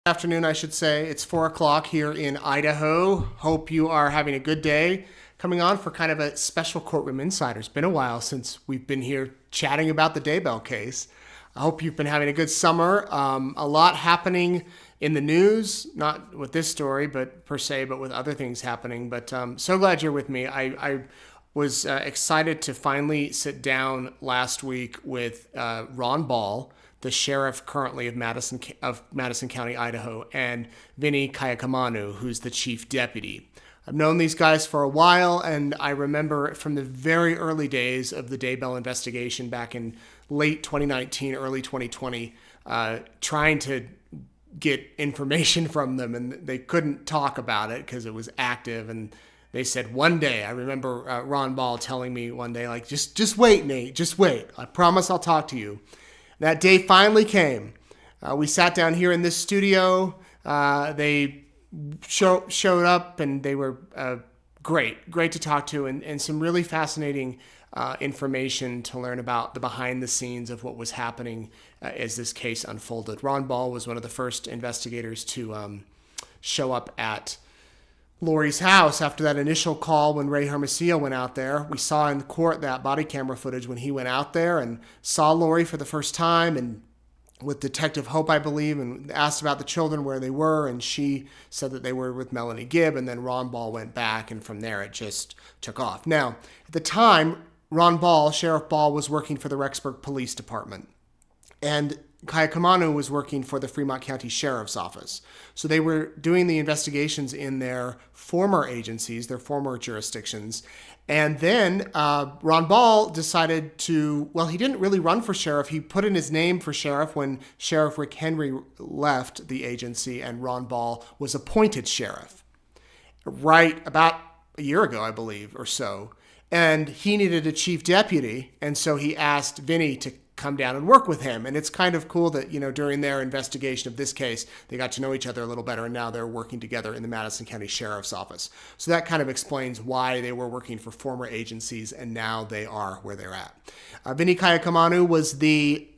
Afternoon, I should say. It's 4 o'clock here in Idaho. Hope you are having a good day. Coming on for kind of a special Courtroom Insider. It's been a while since we've been here chatting about the Daybell case. I hope you've been having a good summer. A lot happening in the news, not with this story, but per se, but with other things happening. But so glad you're with me. I was excited to finally sit down last week with Ron Ball, the sheriff currently of Madison County, Idaho, and Vinny Kaaiakamanu, who's the chief deputy. I've known these guys for a while, and I remember from the very early days of the Daybell investigation back in late 2019, early 2020, trying to get information from them, and they couldn't talk about it because it was active. And they said one day, I remember Ron Ball telling me one day, like, just wait, Nate, just wait. I promise I'll talk to you. That day finally came. We sat down here in this studio. They showed up, and they were great to talk to, and some really fascinating information to learn about the behind the scenes of what was happening as this case unfolded. Ron Ball was one of the first investigators to show up at Lori's house after that initial call when Ray Hermosillo went out there. We saw in court that body camera footage when he went out there and saw Lori for the first time, and with Detective Hope, I believe, and asked about the children, where they were, and she said that they were with Melanie Gibb, and then Ron Ball went back, and from there it just took off. Now, at the time, Ron Ball, Sheriff Ball, was working for the Rexburg Police Department, and Kaaiakamanu was working for the Fremont County Sheriff's Office. So they were doing the investigations in their former agencies, their former jurisdictions. And then Ron Ball decided to, well, he didn't really run for sheriff. He put in his name for sheriff when Sheriff Rick Henry left the agency, and Ron Ball was appointed sheriff right about a year ago, I believe, or so. And he needed a chief deputy, and so he asked Vinny to come down and work with him. And it's kind of cool that, you know, during their investigation of this case, they got to know each other a little better, and now they're working together in the Madison County Sheriff's Office. So that kind of explains why they were working for former agencies, and now they are where they're at. Vinny Kaaiakamanu was the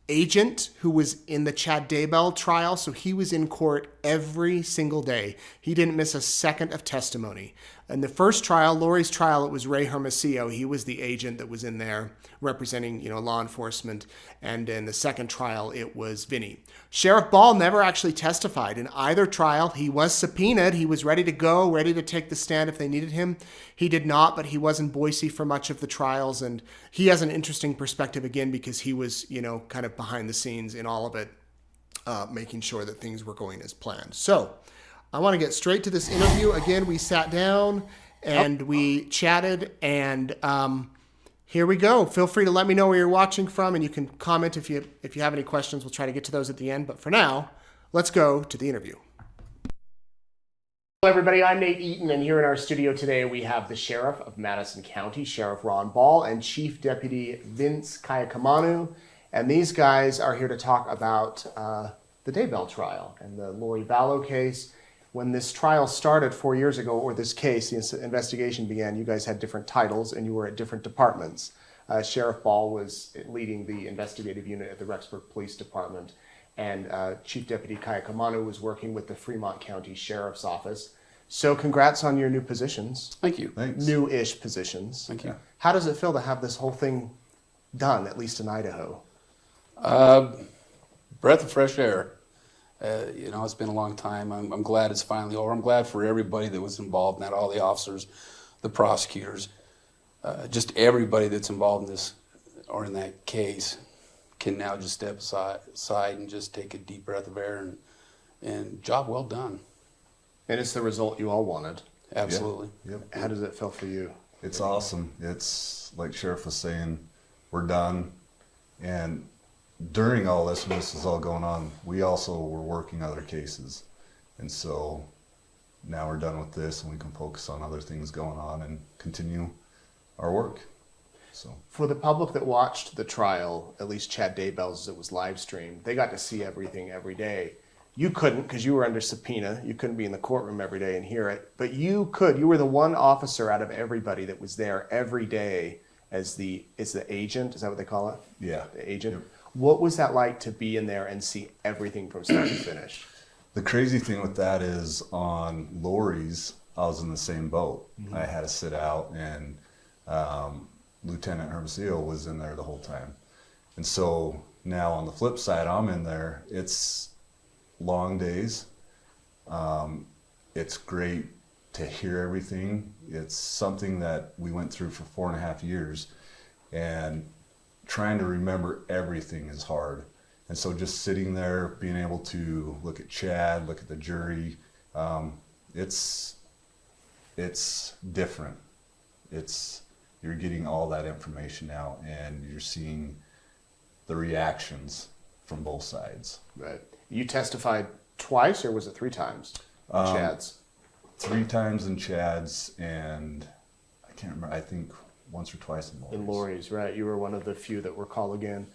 agent who was in the Chad Daybell trial, so he was in court every single day. He didn't miss a second of testimony. In the first trial, Lori's trial, it was Ray Hermosillo. He was the agent that was in there representing, law enforcement. And in the second trial, it was Vinny. Sheriff Ball never actually testified in either trial. He was subpoenaed. He was ready to go, ready to take the stand if they needed him. He did not, but he was in Boise for much of the trials. And he has an interesting perspective, again, because he was, kind of behind the scenes in all of it, making sure that things were going as planned. So I want to get straight to this interview. Again, we sat down and we chatted, and here we go. Feel free to let me know where you're watching from, and you can comment if you have any questions. We'll try to get to those at the end. But for now, let's go to the interview. Hello, everybody. I'm Nate Eaton, and here in our studio today, we have the Sheriff of Madison County, Sheriff Ron Ball, and Chief Deputy Vince Kaaiakamanu. And these guys are here to talk about the Daybell trial and the Lori Vallow case. When this trial started 4 years ago, or this case, the investigation began, you guys had different titles and you were at different departments. Sheriff Ball was leading the investigative unit at the Rexburg Police Department, and Chief Deputy Kaaiakamanu was working with the Fremont County Sheriff's Office. So congrats on your new positions. Thank you. Thanks. New-ish positions. Thank you. How does it feel to have this whole thing done, at least in Idaho? Breath of fresh air. It's been a long time. I'm glad it's finally over. I'm glad for everybody that was involved in that, all the officers, the prosecutors, just everybody that's involved in this or in that case can now just step aside and just take a deep breath of air and job well done. And it's the result you all wanted. Absolutely. Yep. How does it feel for you? It's awesome. It's like Sheriff was saying, we're done. And during all this, when this is all going on, we also were working other cases. And so now we're done with this, and we can focus on other things going on and continue our work. So for the public that watched the trial, at least Chad Daybell's, it was live streamed, they got to see everything every day. You couldn't, because you were under subpoena. You couldn't be in the courtroom every day and hear it. But you could. You were the one officer out of everybody that was there every day as the agent. Is that what they call it? Yeah. The agent. Yep. What was that like to be in there and see everything from start to finish? The crazy thing with that is on Lori's, I was in the same boat. Mm-hmm. I had to sit out, and Lieutenant Hermosillo was in there the whole time. And so now on the flip side, I'm in there. It's long days. It's great to hear everything. It's something that we went through for 4.5 years, and trying to remember everything is hard. And so just sitting there, being able to look at Chad, look at the jury, it's different. You're getting all that information out, and you're seeing the reactions from both sides. Right. You testified twice, or was it 3 times? Chad's. 3 times in Chad's, and I can't remember, I think once or twice in Lori's. In Lori's, right. You were one of the few that were called again.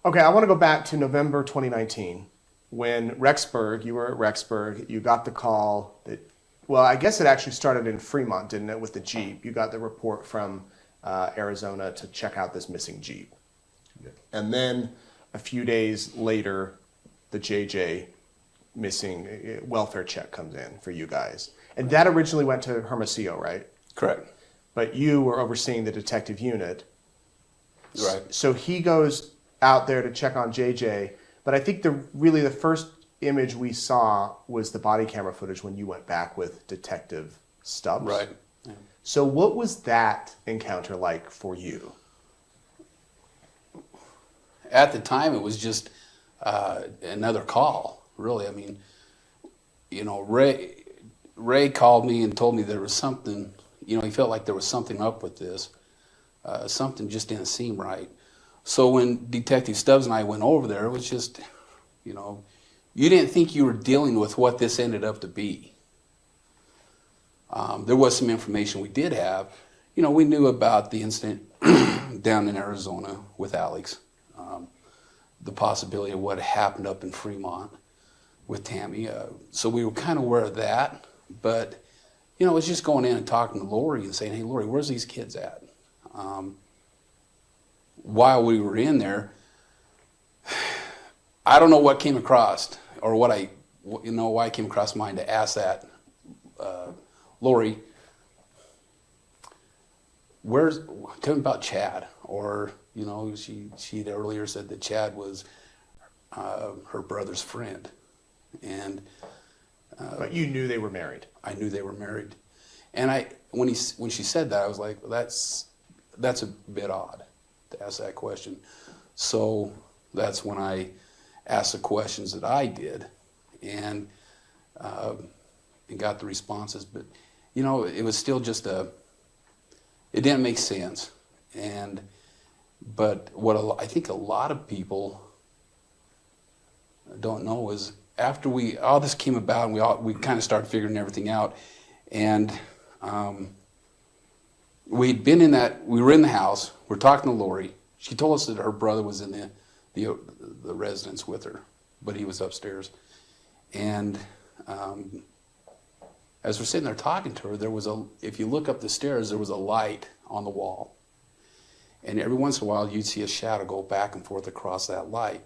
Okay, I want to go back to November 2019 when Rexburg, you were at Rexburg, you got the call that, well, I guess it actually started in Fremont, didn't it, with the Jeep? You got the report from Arizona to check out this missing Jeep. Yeah. And then a few days later, the JJ missing welfare check comes in for you guys. And that originally went to Hermosillo, right? Correct. But you were overseeing the detective unit. Right. So he goes out there to check on JJ. But I think the first image we saw was the body camera footage when you went back with Detective Stubbs. Right. Yeah. So what was that encounter like for you? At the time, it was just another call, really. I mean, you know, Ray called me and told me there was something, you know, he felt like there was something up with this. Something just didn't seem right. So when Detective Stubbs and I went over there, it was just, you know, you didn't think you were dealing with what this ended up to be. There was some information we did have. You know, we knew about the incident down in Arizona with Alex, the possibility of what happened up in Fremont with Tammy. So we were kind of aware of that. But, you know, it was just going in and talking to Lori and saying, hey, Lori, where's these kids at? While we were in there, I don't know what came across or why it came across my mind to ask that, Lori, tell me about Chad. Or, you know, she'd earlier said that Chad was her brother's friend. And But you knew they were married. I knew they were married. And when she said that, I was like, well, that's a bit odd to ask that question. So that's when I asked the questions that I did, and got the responses. But you know, it was still just it didn't make sense. But what I think a lot of people don't know is after all this came about, and we kind of started figuring everything out, and we were in the house, we're talking to Lori. She told us that her brother was in the residence with her, but he was upstairs. And as we're sitting there talking to her, if you look up the stairs, there was a light on the wall. And every once in a while, you'd see a shadow go back and forth across that light.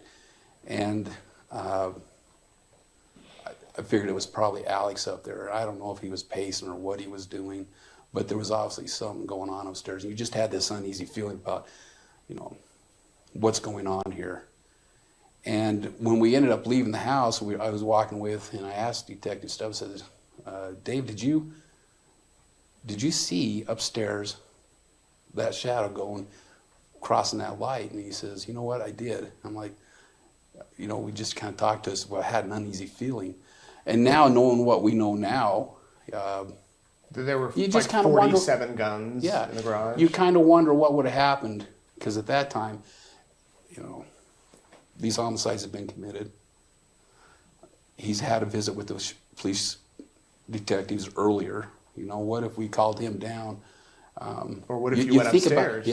And I figured it was probably Alex up there. I don't know if he was pacing or what he was doing, but there was obviously something going on upstairs. And you just had this uneasy feeling about, you know, what's going on here. And when we ended up leaving the house, I was walking with, and I asked Detective Stubbs, I said, Dave, did you see upstairs that shadow going, crossing that light? And he says, you know what, I did. I'm like, you know, we just kind of talked to us, but I had an uneasy feeling. And now, knowing what we know now, There were you like just kind of 47 guns yeah, in the garage. you kind of wonder what would have happened, because at that time, you know, these homicides have been committed. He's had a visit with those police detectives earlier. You know, what if we called him down? Or what if you went upstairs?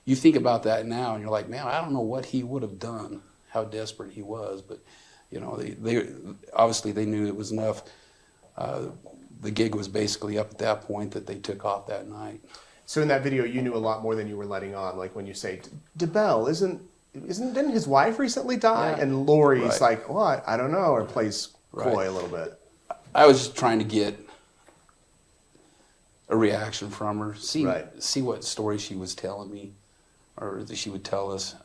You think about that now, and you're like, man, I don't know what he would have done, how desperate he was. But, you know, they obviously they knew it was enough. The gig was basically up at that point that they took off that night. So in that video, you knew a lot more than you were letting on. Like when you say, Daybell, didn't his wife recently die? Yeah. And Lori's Right. like, well, I don't know, or plays coy a little bit. I was just trying to get a reaction from her, see what story she was telling me, or that she would tell us.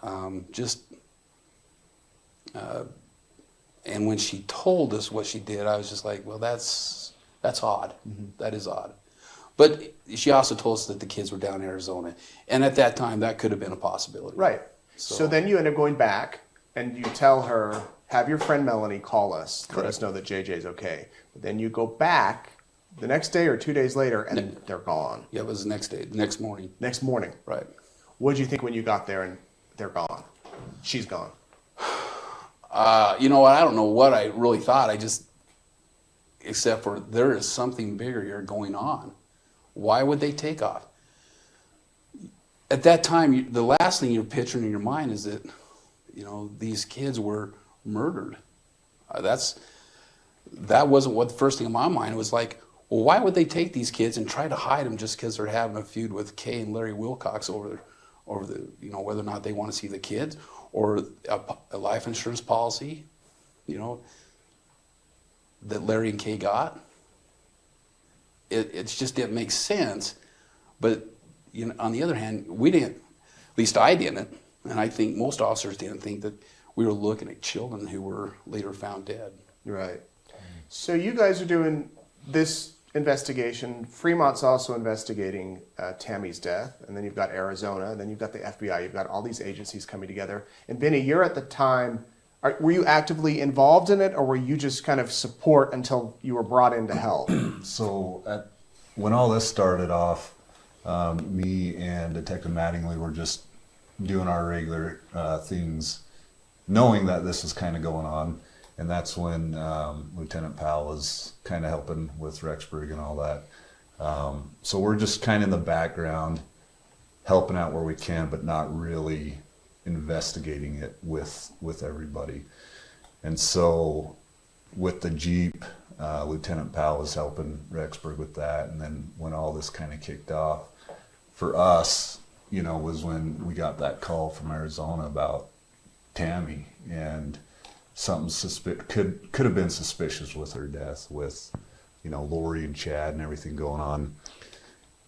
And when she told us what she did, I was just like, well, that's odd. Mm-hmm. That is odd. But she also told us that the kids were down in Arizona, and at that time, that could have been a possibility. Right. So then you end up going back, and you tell her, have your friend Melanie call us, let us know that JJ's okay. But then you go back the next day or 2 days later, and they're gone. Yeah, it was the next day, the next morning. Next morning. Right. What did you think when you got there and they're gone? She's gone. You know what? I don't know what I really thought. Except for there is something bigger here going on. Why would they take off? At that time, the last thing you're picturing in your mind is that, these kids were murdered. That wasn't what the first thing in my mind was like. Well, why would they take these kids and try to hide them just because they're having a feud with Kay and Larry Wilcox over the whether or not they want to see the kids, or a life insurance policy, that Larry and Kay got? It just didn't make sense. But on the other hand, we didn't. At least I didn't, and I think most officers didn't think that we were looking at children who were later found dead. Right. So you guys are doing this investigation. Fremont's also investigating Tammy's death, and then you've got Arizona, and then you've got the FBI. You've got all these agencies coming together. And Benny, you're at the time. Were you actively involved in it, or were you just kind of support until you were brought in to help? So when all this started off, me and Detective Mattingly were just doing our regular things, knowing that this was kind of going on. And that's when Lieutenant Powell was kind of helping with Rexburg and all that. So we're just kind of in the background, helping out where we can, but not really investigating it with everybody. And so with the Jeep, Lieutenant Powell was helping Rexburg with that. And then when all this kind of kicked off, for us, was when we got that call from Arizona about Tammy, and something could have been suspicious with her death, with Lori and Chad and everything going on.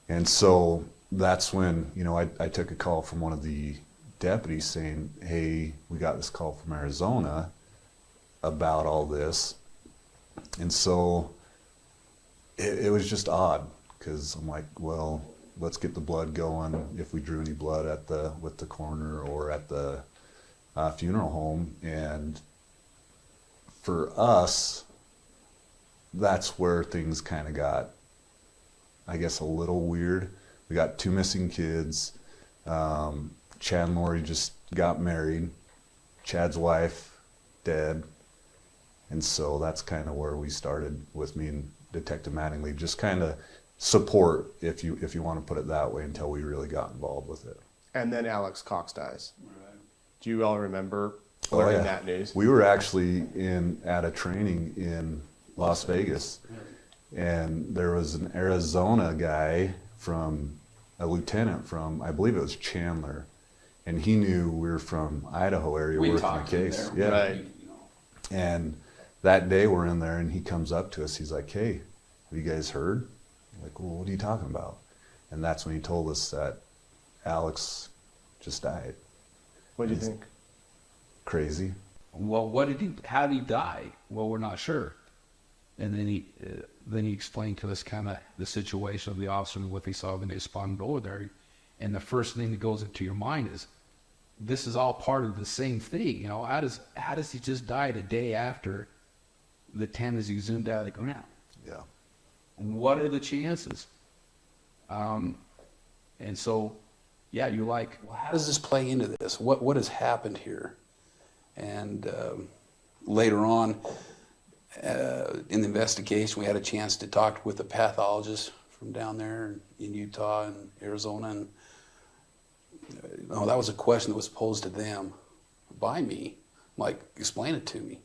And so that's when I took a call from one of the deputies saying, hey, we got this call from Arizona about all this. And so it was just odd, because I'm like, well, let's get the blood going, if we drew any blood with the coroner or at the funeral home. And for us, that's where things kind of got, I guess, a little weird. We got 2 missing kids. Chad and Lori just got married. Chad's wife dead. And so that's kind of where we started with me and Detective Mattingly, just kind of support, if you want to put it that way, until we really got involved with it. And then Alex Cox dies. Right. Do you all remember learning that news? We were actually at a training in Las Vegas, and there was an Arizona guy a lieutenant from, I believe it was Chandler, and he knew we were from Idaho area working the case. Yeah. Right. And that day we're in there, and he comes up to us. He's like, hey, have you guys heard? I'm like, well, what are you talking about? And that's when he told us that Alex just died. What do you think? Crazy. Well, how did he die? Well, we're not sure. And then he explained to us kind of the situation of the officer and what they saw when they responded over there. And the first thing that goes into your mind is, this is all part of the same thing. How does he just die the day after the 10 is exhumed out of the ground? Yeah. What are the chances? And so, yeah, you're like, well, how does this play into this? What has happened here? And later on in the investigation, we had a chance to talk with a pathologist from down there in Utah and Arizona, and that was a question that was posed to them by me. Like, explain it to me.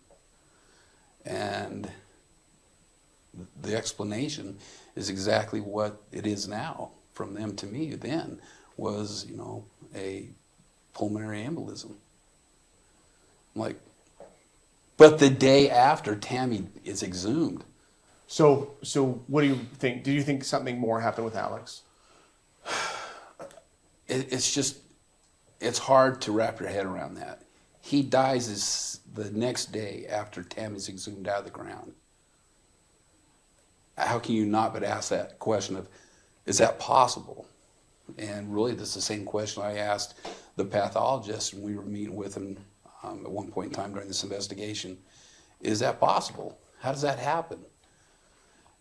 And the explanation is exactly what it is now from them to me then, was, a pulmonary embolism. I'm like, But the day after, Tammy is exhumed. So what do you think? Do you think something more happened with Alex? It's hard to wrap your head around that. He dies the next day after Tammy's exhumed out of the ground. How can you not but ask that question of, is that possible? And really, this is the same question I asked the pathologist when we were meeting with him at one point in time during this investigation. Is that possible? How does that happen?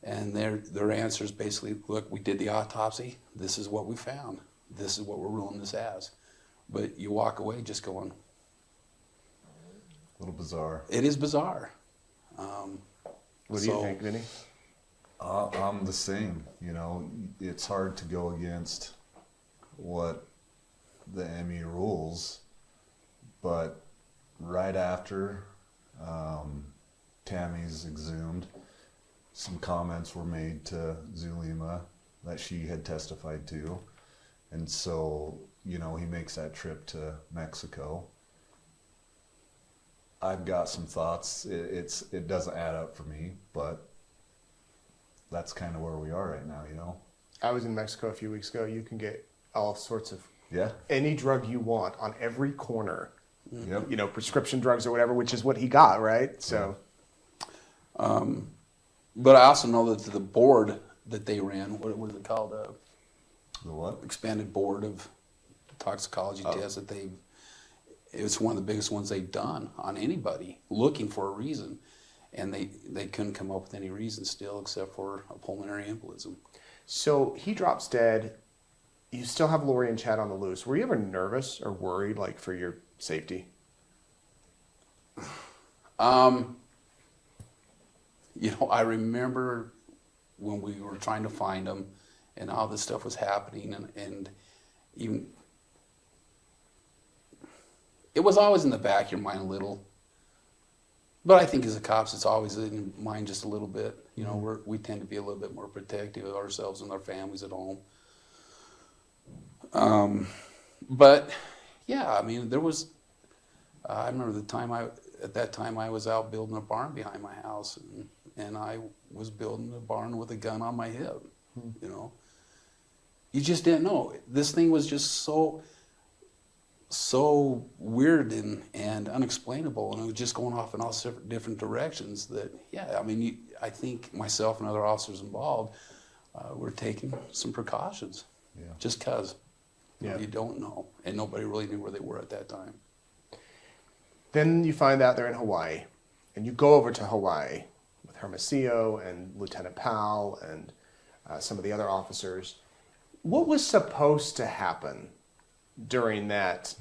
And their answer is basically, look, we did the autopsy. This is what we found. This is what we're ruling this as. But you walk away just going, A little bizarre. it is bizarre. What do you think, Vinny? I'm the same. You know, it's hard to go against what the ME rules, but right after Tammy's exhumed, some comments were made to Zulema that she had testified to, and so, you know, he makes that trip to Mexico. I've got some thoughts. It doesn't add up for me, but that's kind of where we are right now, you know? I was in Mexico a few weeks ago. You can get all sorts of Yeah. any drug you want on every corner. Yep. You know, prescription drugs or whatever, which is what he got, right? So, But I also know that the board that they ran, what is it called? The what? Expanded board of toxicology tests that it's one of the biggest ones they've done on anybody looking for a reason. And they couldn't come up with any reason still except for a pulmonary embolism. so he drops dead. You still have Lori and Chad on the loose. Were you ever nervous or worried, like, for your safety? You know, I remember when we were trying to find them and all this stuff was happening and even it was always in the back of your mind a little. But I think as a cops, it's always in your mind just a little bit. You know, we tend to be a little bit more protective of ourselves and our families at home. But yeah, I mean, there was. I remember at that time I was out building a barn behind my house, and I was building a barn with a gun on my hip. You know, you just didn't know. This thing was just so weird and unexplainable, and it was just going off in all different directions that, yeah, I mean, I think myself and other officers involved were taking some precautions. Yeah. Just because Yeah. you don't know, and nobody really knew where they were at that time. Then you find out they're in Hawaii, and you go over to Hawaii with Hermosillo and Lieutenant Powell and some of the other officers. What was supposed to happen during that?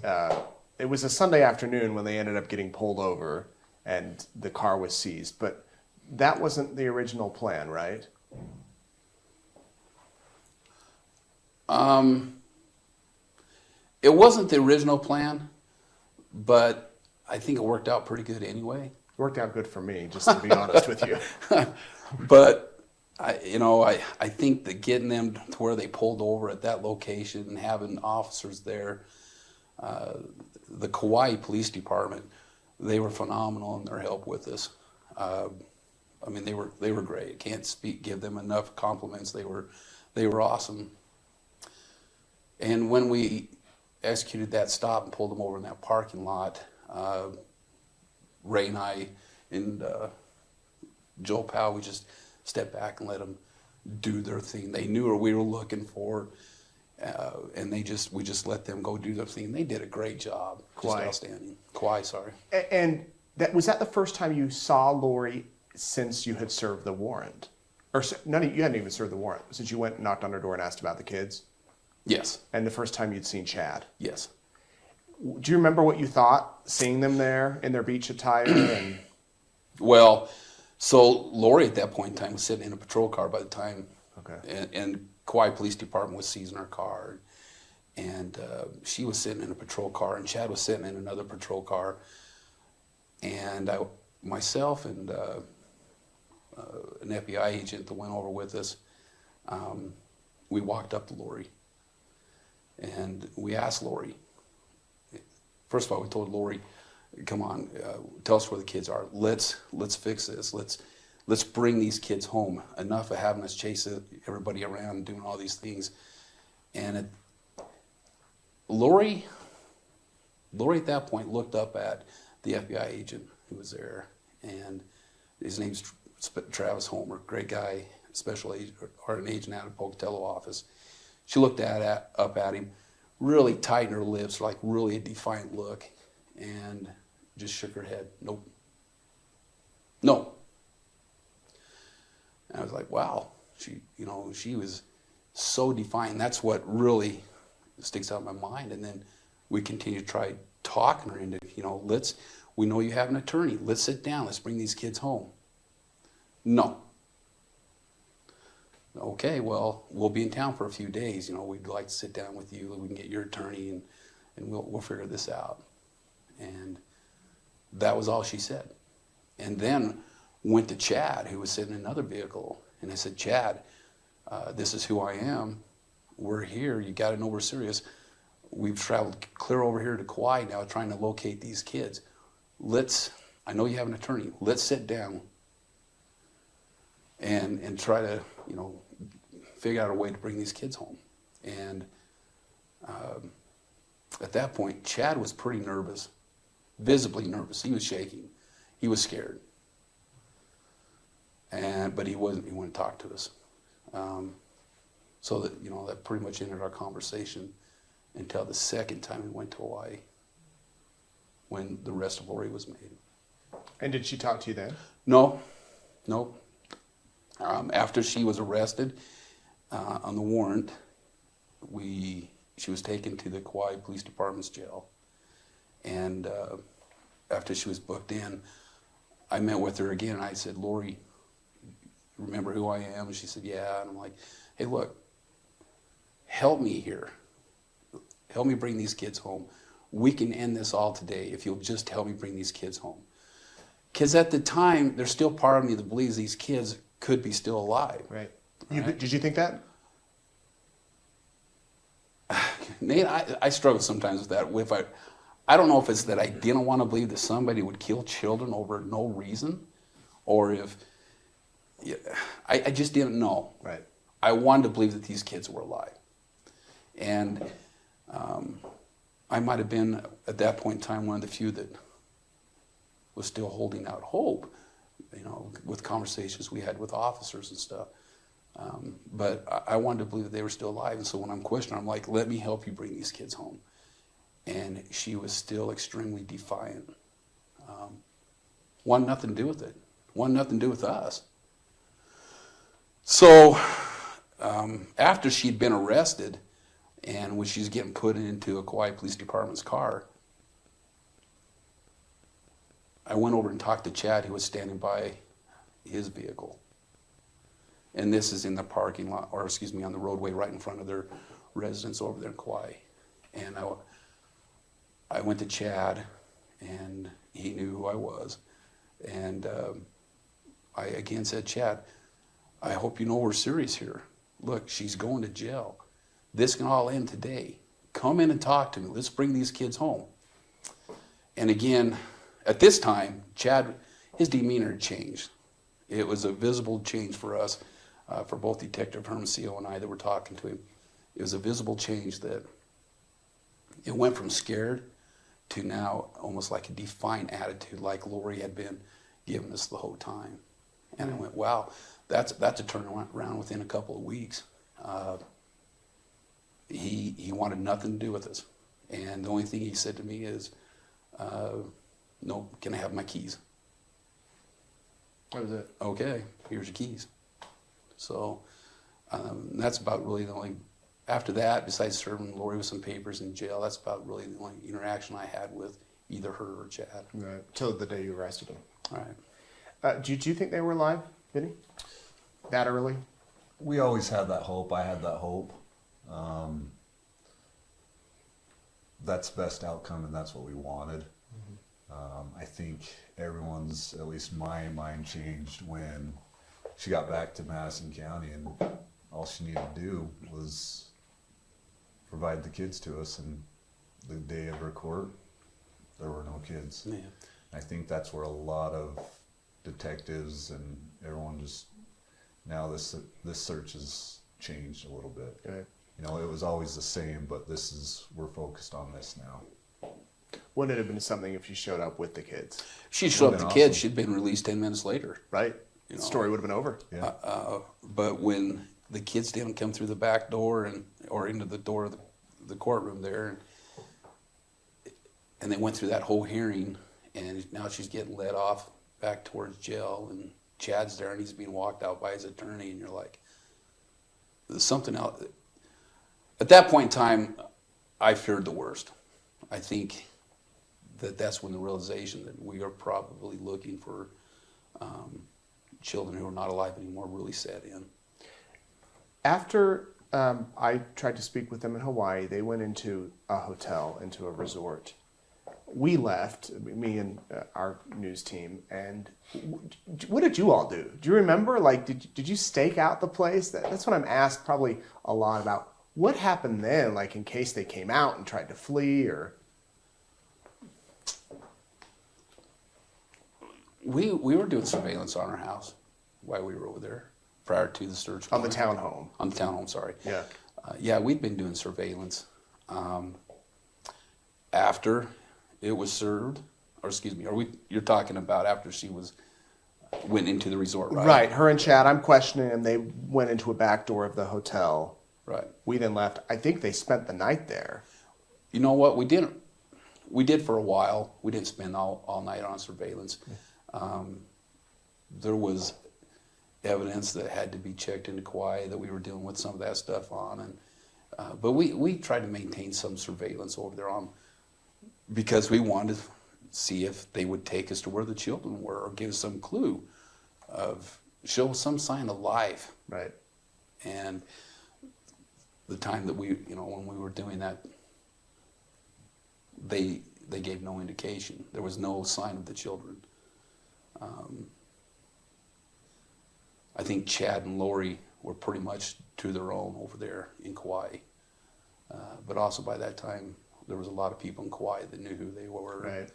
It was a Sunday afternoon when they ended up getting pulled over and the car was seized, but that wasn't the original plan, right? It wasn't the original plan, but I think it worked out pretty good anyway. Worked out good for me, just to be honest with you. But I think that getting them to where they pulled over at that location and having officers there, the Kauai Police Department, they were phenomenal in their help with us. I mean, they were great. Can't give them enough compliments. They were awesome. And when we executed that stop and pulled them over in that parking lot, Ray and I and Joe Powell, we just stepped back and let them do their thing. They knew what we were looking for, and we just let them go do their thing. They did a great job. Kauai. Just outstanding. Kauai, sorry. And was that the first time you saw Lori since you had served the warrant? Or you hadn't even served the warrant, since you went and knocked on her door and asked about the kids? Yes. And the first time you'd seen Chad? Yes. Do you remember what you thought, seeing them there in their beach attire? And Well, so Lori at that point in time was sitting in a patrol car by the time, Okay. and Kauai Police Department was seizing her car, and she was sitting in a patrol car, and Chad was sitting in another patrol car, and myself and an FBI agent that went over with us, we walked up to Lori, and we asked Lori. First of all, we told Lori, come on, tell us where the kids are. Let's fix this. Let's bring these kids home. Enough of having us chase everybody around and doing all these things. And Lori at that point looked up at the FBI agent who was there, and his name's Travis Homer, great guy, special agent or an agent out of Pocatello office. She looked up at him, really tightened her lips, like really a defiant look, and just shook her head. Nope. No. And I was like, wow. She was so defiant. That's what really sticks out in my mind. And then we continued to try talking her into, we know you have an attorney. Let's sit down. Let's bring these kids home. No. Okay, well, we'll be in town for a few days. We'd like to sit down with you. We can get your attorney, and we'll figure this out. And that was all she said. And then went to Chad, who was sitting in another vehicle. And I said, Chad, this is who I am. We're here. You got to know we're serious. We've traveled clear over here to Kauai now trying to locate these kids. I know you have an attorney. Let's sit down and try to, figure out a way to bring these kids home. And at that point, Chad was pretty nervous, visibly nervous. He was shaking. He was scared. But he wouldn't talk to us. So that, that pretty much ended our conversation until the second time we went to Hawaii, when the arrest of Lori was made. And did she talk to you then? No. After she was arrested on the warrant, she was taken to the Kauai Police Department's jail. And after she was booked in, I met with her again, and I said, Lori, remember who I am? And she said, yeah. And I'm like, hey, look, help me here. Help me bring these kids home. We can end this all today if you'll just help me bring these kids home. Because at the time, there's still part of me that believes these kids could be still alive. Right. Did you think that? Nate, I struggle sometimes with that. I don't know if it's that I didn't want to believe that somebody would kill children over no reason, or if I just didn't know. Right. I wanted to believe that these kids were alive. And I might have been, at that point in time, one of the few that was still holding out hope, with conversations we had with officers and stuff. But I wanted to believe that they were still alive. And so when I'm questioning, I'm like, let me help you bring these kids home. And she was still extremely defiant. Wanted nothing to do with it. Wanted nothing to do with us. So after she'd been arrested, and when she was getting put into a Kauai Police Department's car, I went over and talked to Chad, who was standing by his vehicle. And this is in the parking lot, on the roadway right in front of their residence over there in Kauai. And I went to Chad, and he knew who I was. And I again said, Chad, I hope you know we're serious here. Look, she's going to jail. This can all end today. Come in and talk to me. Let's bring these kids home. And again, at this time, Chad, his demeanor had changed. It was a visible change for us, for both Detective Hermosillo and I that were talking to him. It was a visible change that it went from scared to now almost like a defiant attitude, like Lori had been giving us the whole time. And I went, wow, that's a turnaround within a couple of weeks. He wanted nothing to do with us. And the only thing he said to me is, no, can I have my keys? That was it. Okay, here's your keys. So that's about really the only, after that, besides serving Lori with some papers in jail, that's about really the only interaction I had with either her or Chad. Right. Till the day you arrested them. All right. Did you think they were alive, Vinny? That early? We always had that hope. I had that hope. That's the best outcome, and that's what we wanted. I think everyone's, at least my mind changed when she got back to Madison County, and all she needed to do was provide the kids to us. And the day of her court, there were no kids. Yeah. I think that's where a lot of detectives and everyone just, now this search has changed a little bit. Right. You know, it was always the same, but we're focused on this now. Wouldn't it have been something if she showed up with the kids, She showed up with Would've the been kids. awesome. She'd been released 10 minutes later. right? You The know. story would have been over. Yeah. But when the kids didn't come through the back door or into the door of the courtroom there, and they went through that whole hearing, and now she's getting led off back towards jail, and Chad's there, and he's being walked out by his attorney, and you're like, there's something else. At that point in time, I feared the worst. I think that's when the realization that we are probably looking for children who are not alive anymore really set in. After I tried to speak with them in Hawaii, they went into a hotel, into a resort. We left, me and our news team, and what did you all do? Do you remember? Like, did you stake out the place? That's what I'm asked probably a lot about. What happened then, like in case they came out and tried to flee or... We were doing surveillance on our house while we were over there prior to the search. On the warrant. townhome. On the townhome, sorry. Yeah. Yeah, we'd been doing surveillance. After it was served, or excuse me, you're talking about after she went into the resort, right? Right. Her and Chad, I'm questioning them. They went into a back door of the hotel. Right. We then left. I think they spent the night there. You know what? We did for a while. We didn't spend all night on surveillance. There was evidence that had to be checked into Kauai that we were dealing with some of that stuff on, and but we tried to maintain some surveillance over there because we wanted to see if they would take us to where the children were or give us some clue show some sign of life. Right. And the time that when we were doing that, they gave no indication. There was no sign of the children. I think Chad and Lori were pretty much to their own over there in Kauai. But also by that time, there was a lot of people in Kauai that knew who they were. Right.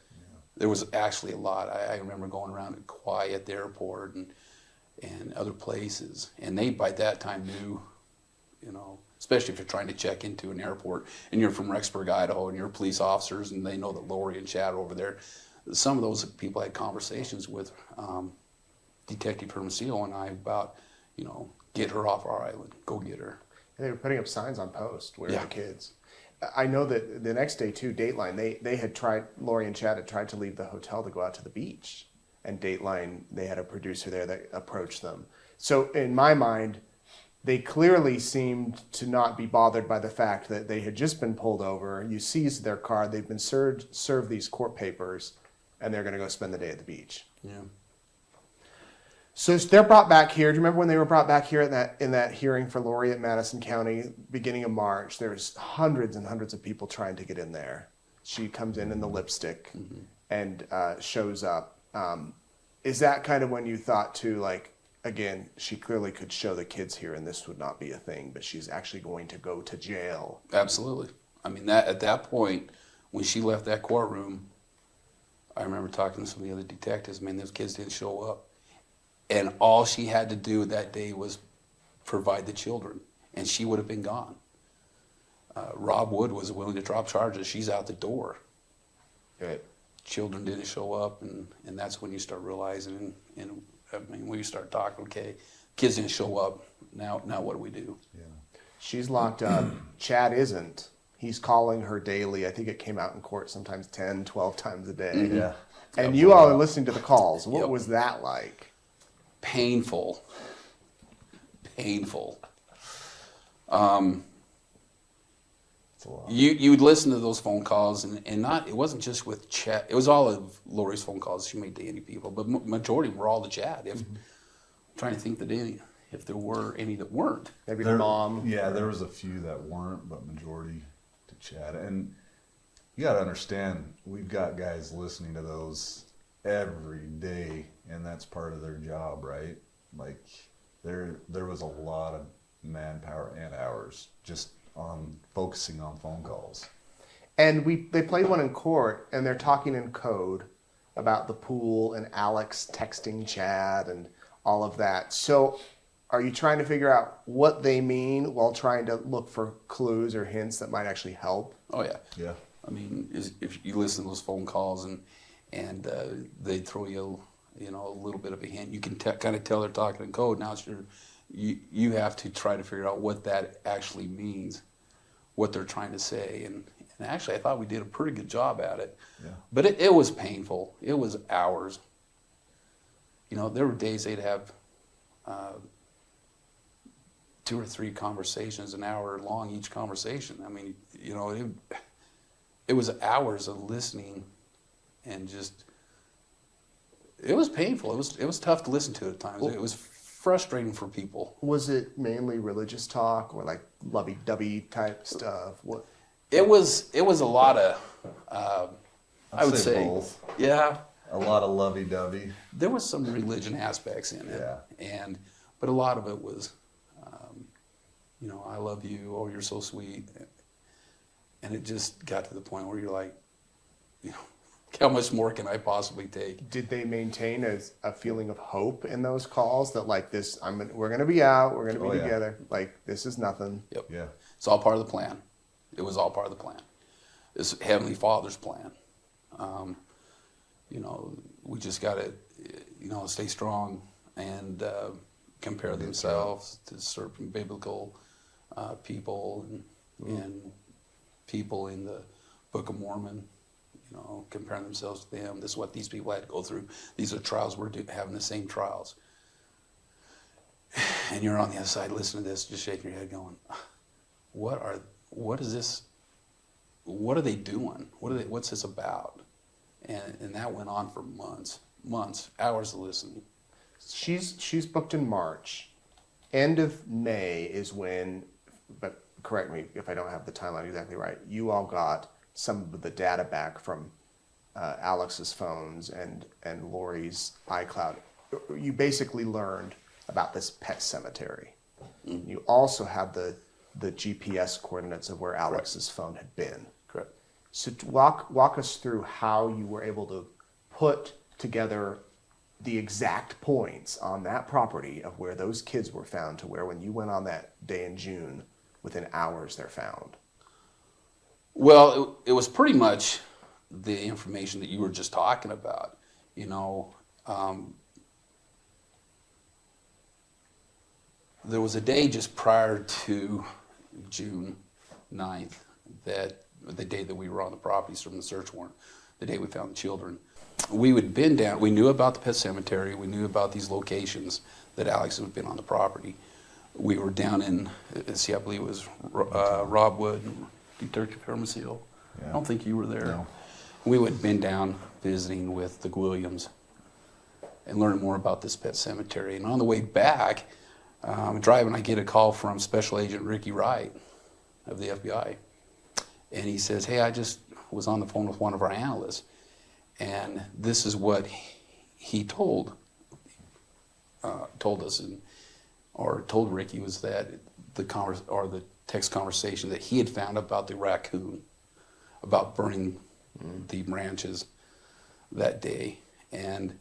There was actually a lot. I remember going around in Kauai at the airport and other places, and they by that time knew, especially if you're trying to check into an airport and you're from Rexburg, Idaho, and you're police officers, and they know that Lori and Chad are over there. Some of those people I had conversations with Detective Hermosillo and I about, get her off our island, go get her. And they were putting up signs on post, where are Yeah. the kids? I know that the next day too, Dateline, they had tried, Lori and Chad had tried to leave the hotel to go out to the beach. And Dateline, they had a producer there that approached them. So in my mind, they clearly seemed to not be bothered by the fact that they had just been pulled over. You seized their car, they've been served these court papers, and they're gonna go spend the day at the beach. Yeah. So they're brought back here. Do you remember when they were brought back here in that hearing for Lori at Madison County, beginning of March? There's hundreds and hundreds of people trying to get in there. She comes in the lipstick and shows up. Is that kind of when you thought too, like, again, she clearly could show the kids here and this would not be a thing, but she's actually going to go to jail? Absolutely. I mean, at that point, when she left that courtroom, I remember talking to some of the other detectives. Man, those kids didn't show up. And all she had to do that day was provide the children, and she would have been gone. Rob Wood was willing to drop charges. She's out the door. Right. Children didn't show up, and that's when you start realizing, and I mean, when you start talking, okay, kids didn't show up, now what do we do? Yeah. She's locked up. Chad isn't. He's calling her daily. I think it came out in court sometimes 10, 12 times a day. Yeah. And you all are listening to the calls. What Yep. was that like? Painful. It's a lot. You'd listen to those phone calls, and it wasn't just with Chad. It was all of Lori's phone calls she made to any people, but majority were all to Chad. I'm trying to think if there were any that weren't. Maybe the mom. Yeah, there was a few that weren't, but majority to Chad. And you got to understand, we've got guys listening to those every day, and that's part of their job, right? Like, there was a lot of manpower and hours just on focusing on phone calls. And they played one in court, and they're talking in code about the pool and Alex texting Chad and all of that. So are you trying to figure out what they mean while trying to look for clues or hints that might actually help? Oh yeah. Yeah. I mean, if you listen to those phone calls and they throw you, a little bit of a hint, you can kind of tell they're talking in code. Now you have to try to figure out what that actually means, what they're trying to say. And actually, I thought we did a pretty good job at it. Yeah. But it was painful. It was hours. There were days they'd have 2 or 3 conversations, an hour long each conversation. I mean, it was hours of listening, and just it was painful. It was tough to listen to at times. It was frustrating for people. Was it mainly religious talk or like lovey-dovey type stuff? What? It was a lot of I would say both. Yeah. A lot of lovey-dovey. There was some religion aspects in it, Yeah. but a lot of it was, I love you, oh, you're so sweet, and it just got to the point where you're like, how much more can I possibly take? Did they maintain a feeling of hope in those calls that like this, we're going to be out, we're going to be Yeah. together, like this is nothing? Yep. Yeah. It's all part of the plan. It was all part of the plan. It's Heavenly Father's plan. We just got to, stay strong and compare themselves to certain biblical people and people in the Book of Mormon, comparing themselves to them. This is what these people had to go through. These are trials. We're having the same trials. And you're on the other side listening to this, just shaking your head going, what is this? What are they doing? What's this about? And that went on for months, hours of listening. She's booked in March. End of May is when, but correct me if I don't have the timeline exactly right, you all got some of the data back from Alex's phones and Lori's iCloud. You basically learned about this pet cemetery. Mm-hmm. You also have the GPS coordinates of where Alex's phone had been. Correct. So walk us through how you were able to put together the exact points on that property of where those kids were found to where when you went on that day in June, within hours they're found. Well, it was pretty much the information that you were just talking about. There was a day just prior to June 9th, that the day that we were on the properties from the search warrant, the day we found the children. We had been down, we knew about the pet cemetery, we knew about these locations that Alex had been on the property. We were down in, I believe it was Rob Wood and Turkey Hermosil. Yeah. I don't think you were there. No. We had been down visiting with the Williams and learning more about this pet cemetery. And on the way back, driving, I get a call from Special Agent Ricky Wright of the FBI. And he says, hey, I just was on the phone with one of our analysts, and this is what he told us, or told Ricky, was that the text conversation that he had found about the raccoon, about burning the branches that day, and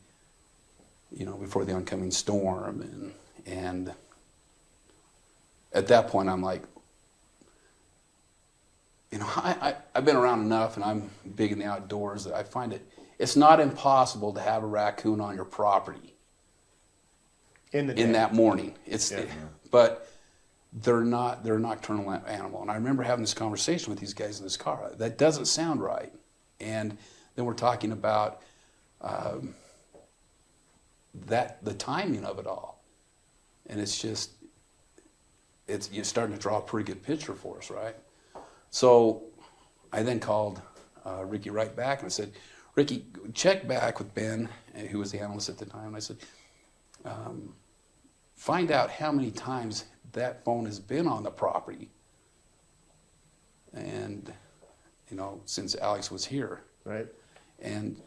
before the oncoming storm, and at that point I'm like, I've been around enough, and I'm big in the outdoors, that I find it's not impossible to have a raccoon on your property In the day. in that morning. Yeah. But they're a nocturnal animal. And I remember having this conversation with these guys in this car. That doesn't sound right. And then we're talking about the timing of it all. And you're starting to draw a pretty good picture for us, right? So I then called Ricky Wright back and I said, Ricky, check back with Ben, who was the analyst at the time. And I said, find out how many times that phone has been on the property. And, since Alex was here. Right. And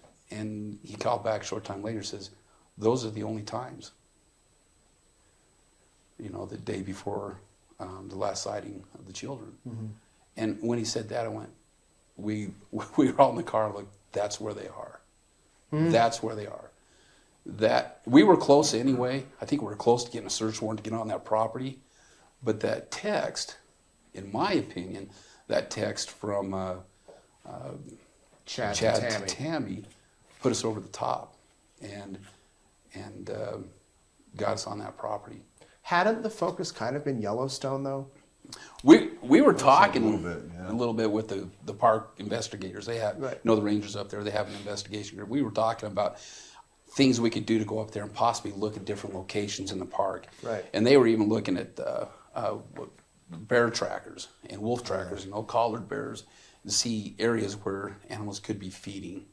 he called back a short time later and says, those are the only times. The day before the last sighting of the children. Mm-hmm. And when he said that, I went, we were all in the car like, that's where they are. That's where they are. That we were close anyway. I think we were close to getting a search warrant to get on that property. But that text, in my opinion, that text from Chad Chad to to Tammy put us over the top and got us on that property. Hadn't the focus kind of been Yellowstone though? We were talking a little bit, yeah. with the park investigators. They have, Right. the rangers up there, they have an investigation group. We were talking about things we could do to go up there and possibly look at different locations in the park. Right. And they were even looking at bear trackers and wolf trackers, collared bears, to see areas where animals could be feeding.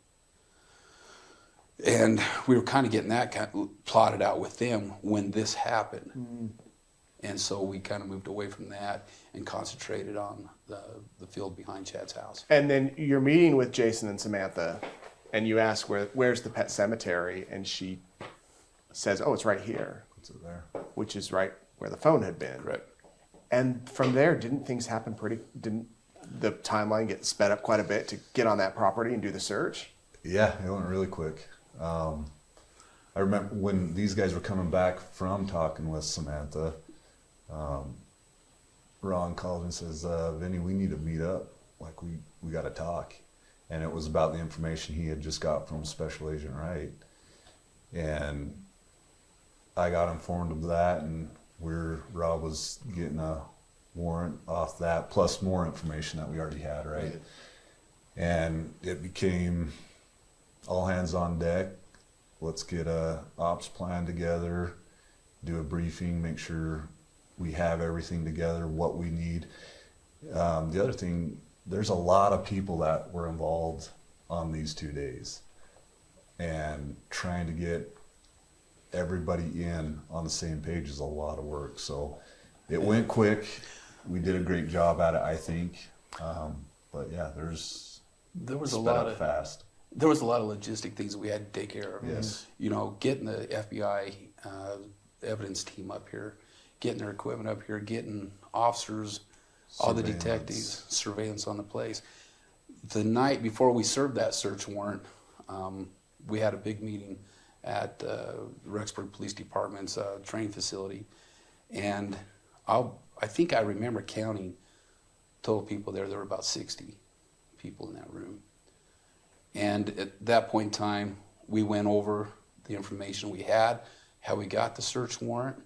And we were kind of getting that plotted out with them when this happened. Mm-hmm. And so we kind of moved away from that and concentrated on the field behind Chad's house. And then you're meeting with Jason and Samantha, and you ask where's the pet cemetery, and she says, "Oh, it's right here," What's it there? which is right where the phone had been. Correct. And from there, didn't things happen didn't the timeline get sped up quite a bit to get on that property and do the search? Yeah, it went really quick. I remember when these guys were coming back from talking with Samantha, Ron called and says, Vinny, we need to meet up. Like, we got to talk. And it was about the information he had just got from Special Agent Wright. And I got informed of that, and Rob was getting a warrant off that, plus more information that we already had, right? And it became all hands on deck. Let's get a ops plan together, do a briefing, make sure we have everything together, what we need. The other thing, there's a lot of people that were involved on these 2 days, and trying to get everybody in on the same page is a lot of work. So it went quick. We did a great job at it, I think. But yeah, there was a lot of fast. There was a lot of logistic things that we had to take care of. Yes. Getting the FBI evidence team up here, getting their equipment up here, getting officers, all the Surveillance. detectives, surveillance on the place. The night before we served that search warrant, we had a big meeting at Rexburg Police Department's training facility, and I think I remember counting total people there. There were about 60 people in that room. And at that point in time, we went over the information we had, how we got the search warrant,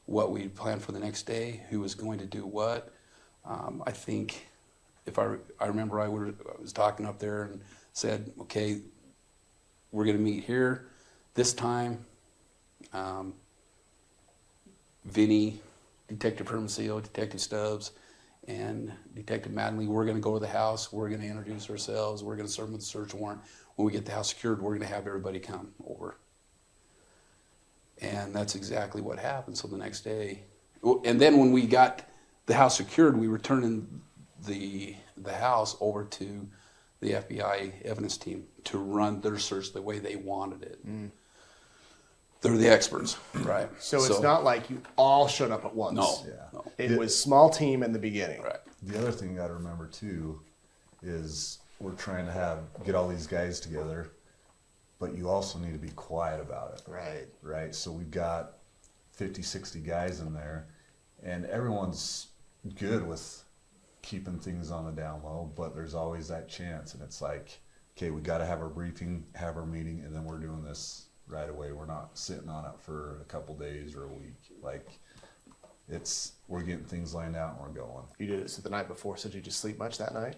what we planned for the next day, who was going to do what. I think, if I remember, I was talking up there and said, okay, we're going to meet here this time. Vinny, Detective Hermosillo, Detective Stubbs, and Detective Madley, we're going to go to the house, we're going to introduce ourselves, we're going to serve them with the search warrant. When we get the house secured, we're going to have everybody come over. And that's exactly what happened. So the next day, and then when we got the house secured, we were turning the house over to the FBI evidence team to run their search the way they wanted it. Mm. They're the experts, right? So it's not like you all showed up at once. No, Yeah. no. It was small team in the beginning. Right. The other thing you got to remember too is we're trying to get all these guys together, but you also need to be quiet about it. Right. Right. So we've got 50, 60 guys in there, and everyone's good with keeping things on the down low, but there's always that chance, and it's like, okay, we got to have our briefing, have our meeting, and then we're doing this right away. We're not sitting on it for a couple days or a week. Like, we're getting things lined out and we're going. You did it so the night before, so did you just sleep much that night?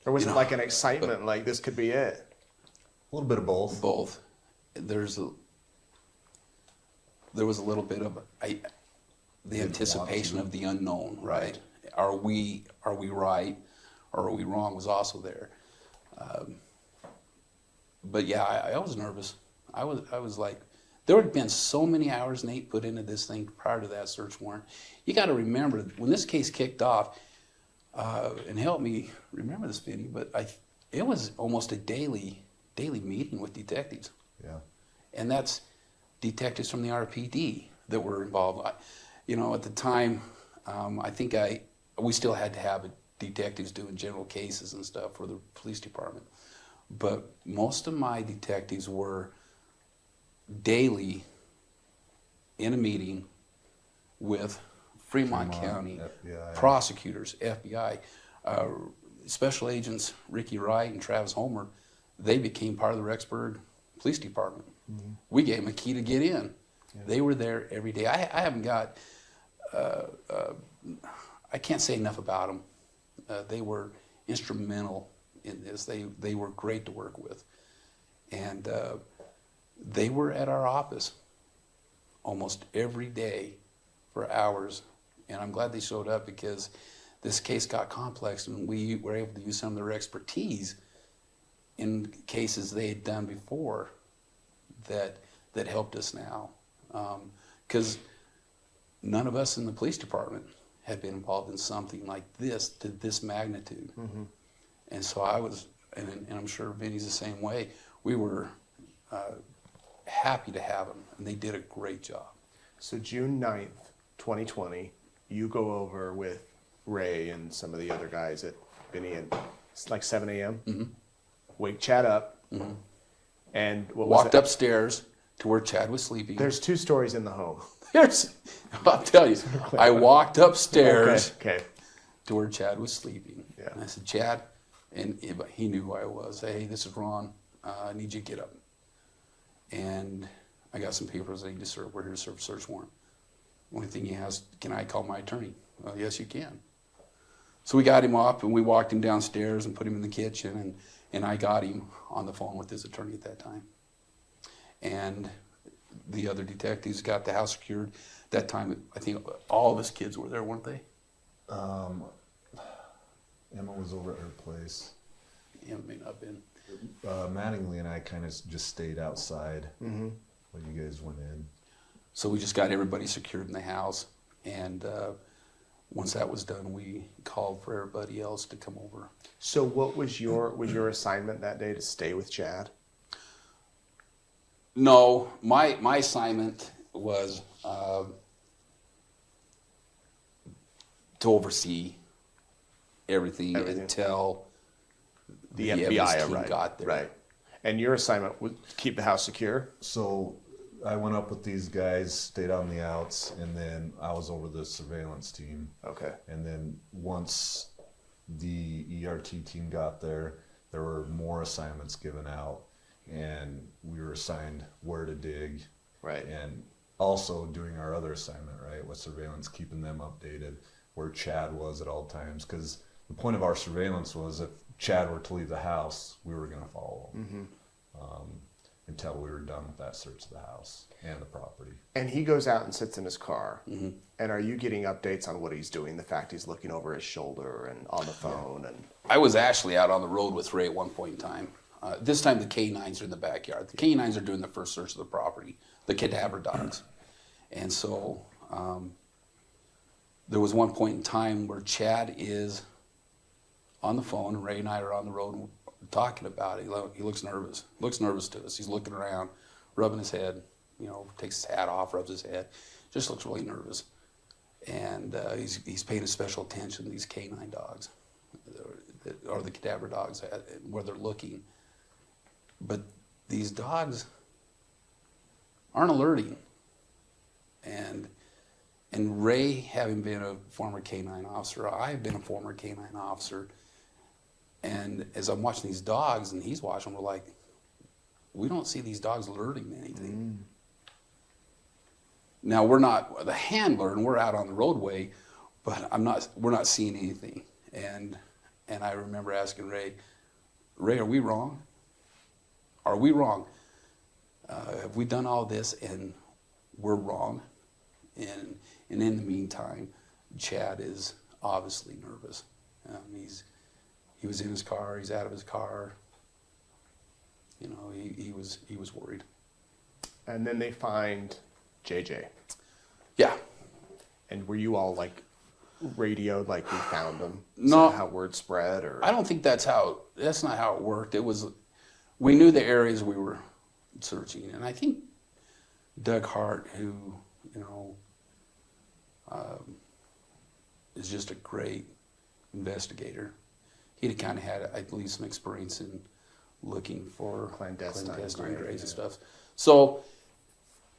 Or was it like an excitement, like this could be it? A little bit of both. Both. There was a little bit of the anticipation of the unknown, right? Are we right, or are we wrong? Was also there. But yeah, I was nervous. I was like, there had been so many hours Nate put into this thing prior to that search warrant. You got to remember, when this case kicked off, and help me remember this, Vinny, but it was almost a daily meeting with detectives. Yeah. And that's detectives from the RPD that were involved. At the time, I think we still had to have a detectives doing general cases and stuff for the police department. But most of my detectives were daily in a meeting with Fremont County FBI. prosecutors, FBI, special agents Ricky Wright and Travis Homer. They became part of the Rexburg Police Department. We gave them a key to get in. They were there every day. I haven't got, I can't say enough about them. They were instrumental in this. They were great to work with. And they were at our office almost every day for hours. And I'm glad they showed up because this case got complex and we were able to use some of their expertise in cases they had done before that helped us now. Because none of us in the police department had been involved in something like this to this magnitude. And so I was, and I'm sure Vinny's the same way, we were happy to have them, and they did a great job. So June 9th, 2020, you go over with Ray and some of the other guys at Vinny, and it's like 7 a.m. Wake Chad up, and what was Walked it? upstairs to where Chad was sleeping. There's 2 stories in the home. I'll tell you, I walked upstairs Okay. to where Chad was sleeping. Yeah. And I said, Chad, and he knew who I was. Hey, this is Ron. I need you to get up. And I got some papers I need to serve. We're here to serve a search warrant. Only thing he has, can I call my attorney? Well, yes, you can. So we got him up and we walked him downstairs and put him in the kitchen, and I got him on the phone with his attorney at that time. And the other detectives got the house secured. That time, I think all of his kids were there, weren't they? Emma was over at her place. Emma may not have been. Mattingly and I kind of just stayed outside while you guys went in. So we just got everybody secured in the house, and once that was done, we called for everybody else to come over. So what was your assignment that day, to stay with Chad? No, my assignment was to oversee everything until The evidence FBI team arrived. got there. Right. And your assignment was to keep the house secure? So I went up with these guys, stayed on the outs, and then I was over the surveillance team. Okay. And then once the ERT team got there, there were more assignments given out, and we were assigned where to dig. Right. And also doing our other assignment, right, with surveillance, keeping them updated, where Chad was at all times. Because the point of our surveillance was if Chad were to leave the house, we were going to follow him until we were done with that search of the house and the property. And he goes out and sits in his car. And are you getting updates on what he's doing? The fact he's looking over his shoulder and on the phone? And I was actually out on the road with Ray at one point in time. This time the canines are in the backyard. The canines are doing the first search of the property, the cadaver dogs. And so there was one point in time where Chad is on the phone, and Ray and I are on the road talking about it. He looks nervous to us. He's looking around, rubbing his head, takes his hat off, rubs his head, just looks really nervous. And he's paying special attention to these canine dogs, or the cadaver dogs, where they're looking. But these dogs aren't alerting. And Ray, having been a former canine officer, I've been a former canine officer. And as I'm watching these dogs and he's watching, we're like, we don't see these dogs alerting to anything. Now we're not the handler and we're out on the roadway, but we're not seeing anything. And I remember asking Ray, are we wrong? Are we wrong? Have we done all this and we're wrong? And in the meantime, Chad is obviously nervous. He was in his car. He's out of his car. He was worried. and then they find JJ. Yeah. And were you all like radioed, like we found them? Is No. that how word spread? Or I don't think that's not how it worked. We knew the areas we were searching, and I think Doug Hart, who, is just a great investigator. He'd kind of had, I believe, some experience in looking for Clandestine graves graves, and stuff. So,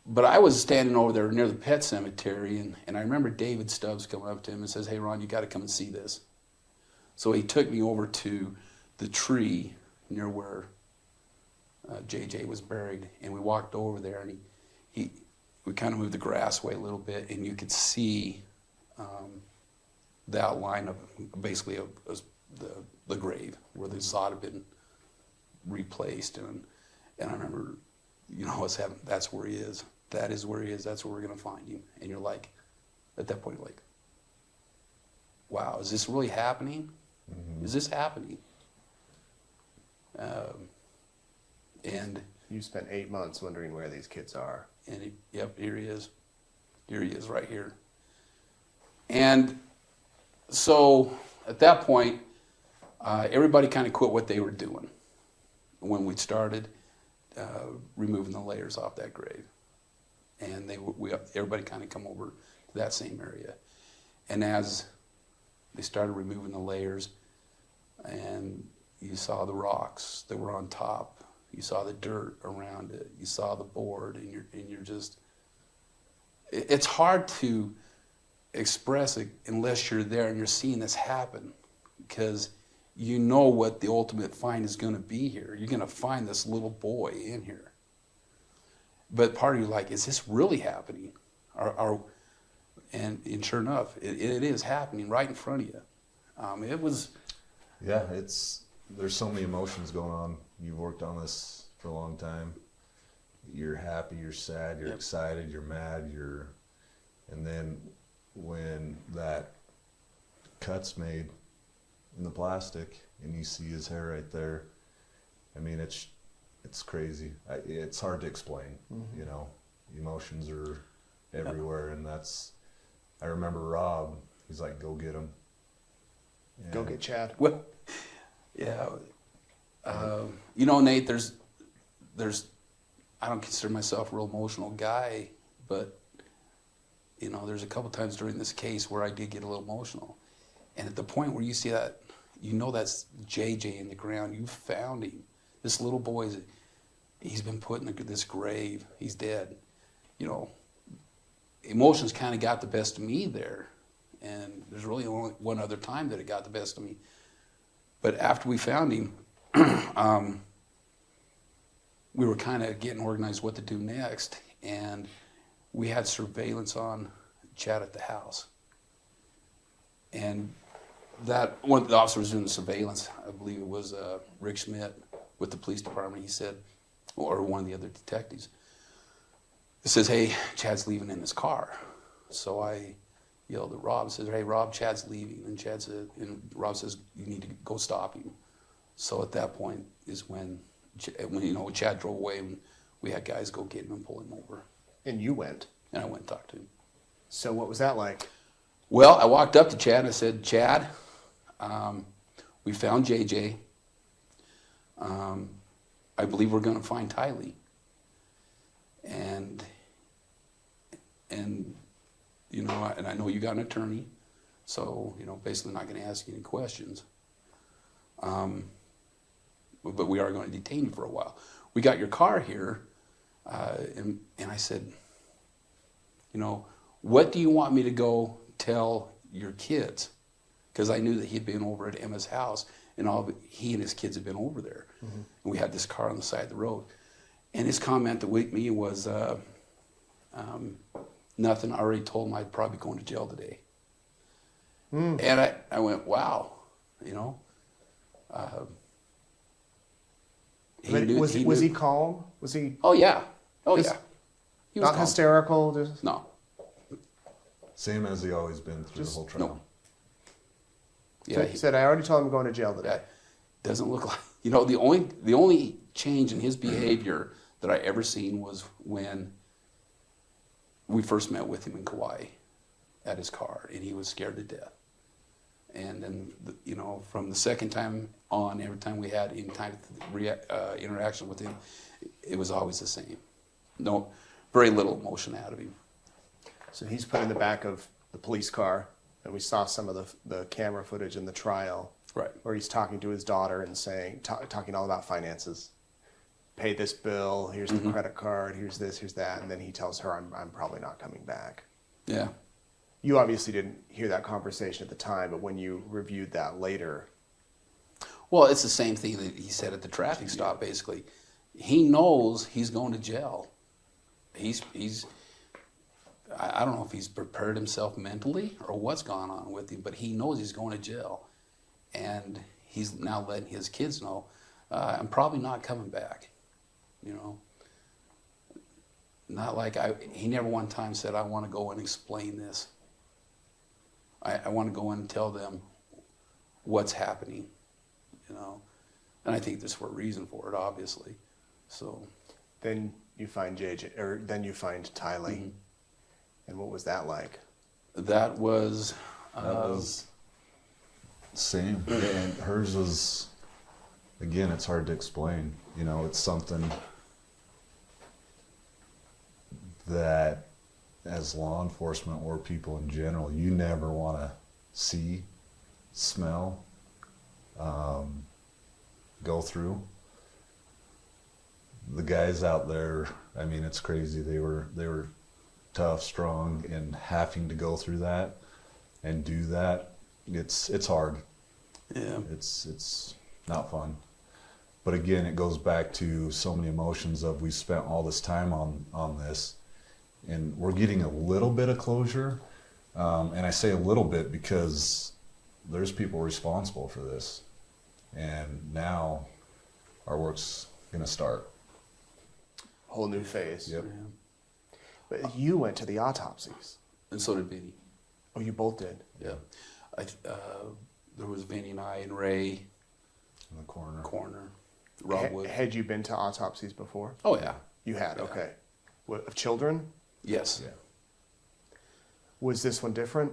but I was standing over there near the pet cemetery, and I remember David Stubbs coming up to him and says, "Hey, Ron, you got to come and see this." So he took me over to the tree near where JJ was buried, and we walked over there, and we kind of moved the grass away a little bit, and you could see the outline of basically the grave where the sod had been replaced, and I remember, us having, that's where he is. That is where he is. That's where we're gonna find him. And you're like, at that point, like, wow, is this really happening? Mm-hmm. Is this happening? And You spent 8 months wondering where these kids are. And yep, here he is. Here he is right here. And so at that point, everybody kind of quit what they were doing when we started removing the layers off that grave. And everybody kind of come over to that same area. And as they started removing the layers, and you saw the rocks that were on top, you saw the dirt around it, you saw the board, and you're just, it's hard to express it unless you're there and you're seeing this happen, because you know what the ultimate find is going to be here. You're going to find this little boy in here. But part of you like, is this really happening? And sure enough, it is happening right in front of you. It was... Yeah, there's so many emotions going on. You've worked on this for a long time. You're happy, you're sad, you're excited, you're mad, and then when that cut's made in the plastic and you see his hair right there, I mean, it's crazy. It's hard to explain. Mm-hmm. Emotions are everywhere, and I remember Rob, he's like, "Go get him. Go get Chad." Well, yeah. Nate, there's I don't consider myself a real emotional guy, but there's a couple times during this case where I did get a little emotional. And at the point where you see that, that's JJ in the ground. You found him. This little boy, he's been put in this grave. He's dead. Emotions kind of got the best of me there. And there's really only one other time that it got the best of me. But after we found him, we were kind of getting organized what to do next. And we had surveillance on Chad at the house. And that one of the officers doing the surveillance, I believe it was Rick Schmidt with the police department, he said, or one of the other detectives, it says, "Hey, Chad's leaving in his car." So I yelled at Rob, says, "Hey, Rob, Chad's leaving." And Rob says, "You need to go stop him." So at that point is when Chad drove away, and we had guys go get him and pull him over. And you went. And I went and talked to him. So what was that like? Well, I walked up to Chad and I said, "Chad, we found JJ. I believe we're going to find Tylee. And I know you got an attorney, so, basically not going to ask you any questions. But we are going to detain you for a while. We got your car here." And I said, "What do you want me to go tell your kids?" Because I knew that he'd been over at Emma's house, and he and his kids had been over there. Mm-hmm. And we had this car on the side of the road. And his comment to me was, "Nothing, I already told him I'd probably go to jail today." Mm. And I went, wow, Was he calm? Was he? Oh, yeah. Oh, yeah. He was not calm. Hysterical? Just... No. Same as he always been through the whole trial. No. Yeah, so he said, "I already told him I'm going to jail today." Doesn't look like, the only change in his behavior that I ever seen was when we first met with him in Kauai at his car, and he was scared to death. And then, from the second time on, every time we had any kind of interaction with him, it was always the same. Very little emotion out of him. So he's put in the back of the police car. and we saw some of the camera footage in the trial, Right. where he's talking to his daughter and saying, talking all about finances. Pay this bill. Here's the credit card. Here's this. Here's that. And then he tells her, "I'm probably not coming back." Yeah. You obviously didn't hear that conversation at the time, but when you reviewed that later, Well, it's the same thing that he said at the traffic stop, basically. He knows he's going to jail. I don't know if he's prepared himself mentally or what's gone on with him, but he knows he's going to jail. And he's now letting his kids know, I'm probably not coming back, you know. Not like he never one time said, I want to go and explain this. I want to go and tell them what's happening, you know. And I think there's a reason for it, obviously. So then you find JJ, or then you find Tylee. And what was that like? that was, That was same. And hers was, again, it's hard to explain. You know, it's something that as law enforcement or people in general, you never want to see, smell, go through. The guys out there, I mean, it's crazy. They were tough, strong, and having to go through that and do that, it's hard. yeah, It's not fun. But again, it goes back to so many emotions of we spent all this time on this, and we're getting a little bit of closure. And I say a little bit because there's people responsible for this, and now our work's gonna start. Whole new phase. Yep. yeah. But you went to the autopsies. And so did Vinny. Oh, you both did. Yeah. There was Vinny and I and Ray, In the corner. Corner, Rob Wood. Had you been to autopsies before? Oh, yeah. You had. Yeah. Okay. What, of children? Yes. Yeah. Was this one different?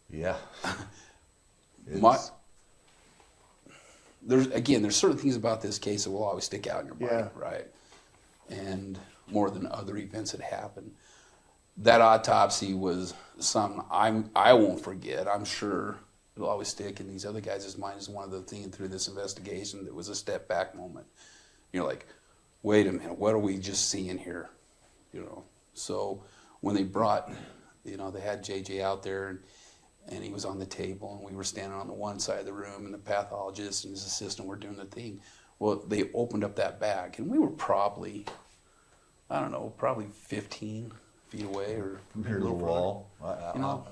Yeah. My, It's- there's certain things about this case that will always stick out in your mind, Yeah. right? And more than other events that happened. That autopsy was something I won't forget. I'm sure it'll always stick in these other guys' minds as one of the things through this investigation that was a step back moment. You're like, wait a minute, what are we just seeing here? You know. So when they brought, you know, they had JJ out there and he was on the table and we were standing on the one side of the room and the pathologist and his assistant were doing the thing. Well, they opened up that bag and we were probably, I don't know, probably 15 feet away or From here a to the little further. wall. You know?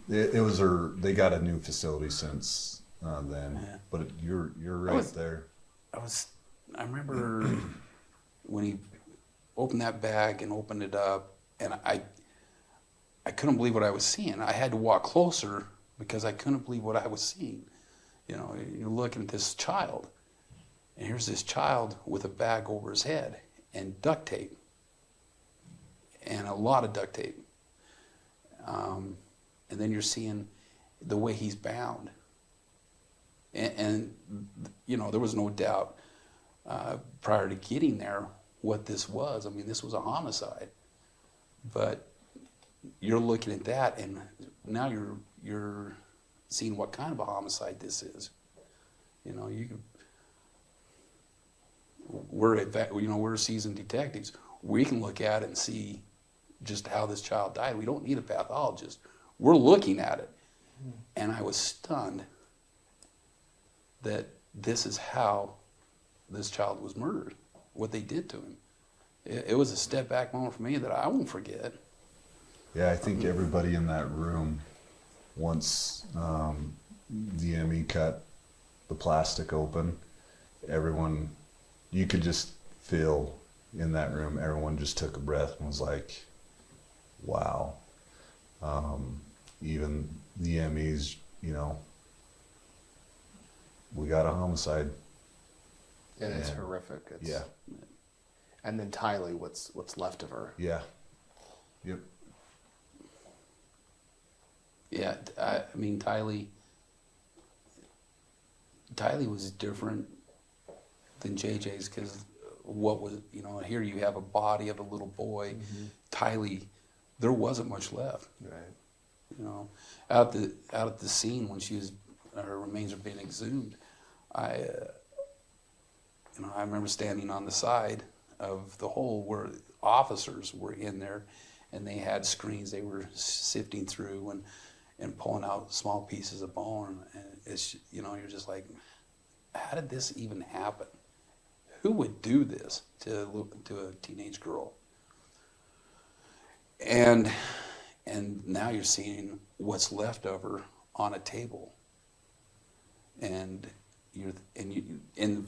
It was they got a new facility since then, Yeah. but you're right was- there. I remember when he opened that bag and opened it up, and I couldn't believe what I was seeing. I had to walk closer because I couldn't believe what I was seeing. You know, you're looking at this child, and here's this child with a bag over his head and duct tape, and a lot of duct tape. And then you're seeing the way he's bound. And you know, there was no doubt prior to getting there what this was. I mean, this was a homicide. But you're looking at that, and now you're seeing what kind of a homicide this is. You know, we're seasoned detectives. We can look at it and see just how this child died. We don't need a pathologist. We're looking at it. And I was stunned that this is how this child was murdered, what they did to him. It was a step back moment for me that I won't forget. Yeah, I think everybody in that room, once the ME cut the plastic open, everyone, you could just feel in that room, everyone just took a breath and was like, wow. Even the MEs, you know, we got a homicide. And it's Yeah. horrific. It's, Yeah, And then Tylee, what's left of her? yeah, yep. Yeah, I mean, Tylee was different than JJ's because what was, you know, here you have a body of a little boy. Tylee, there wasn't much left. Right. You know, out at the scene when her remains are being exhumed, I remember standing on the side of the hole where officers were in there, and they had screens they were sifting through and pulling out small pieces of bone, and it's, you're just like, how did this even happen? Who would do this to a teenage girl? And now you're seeing what's left of her on a table, and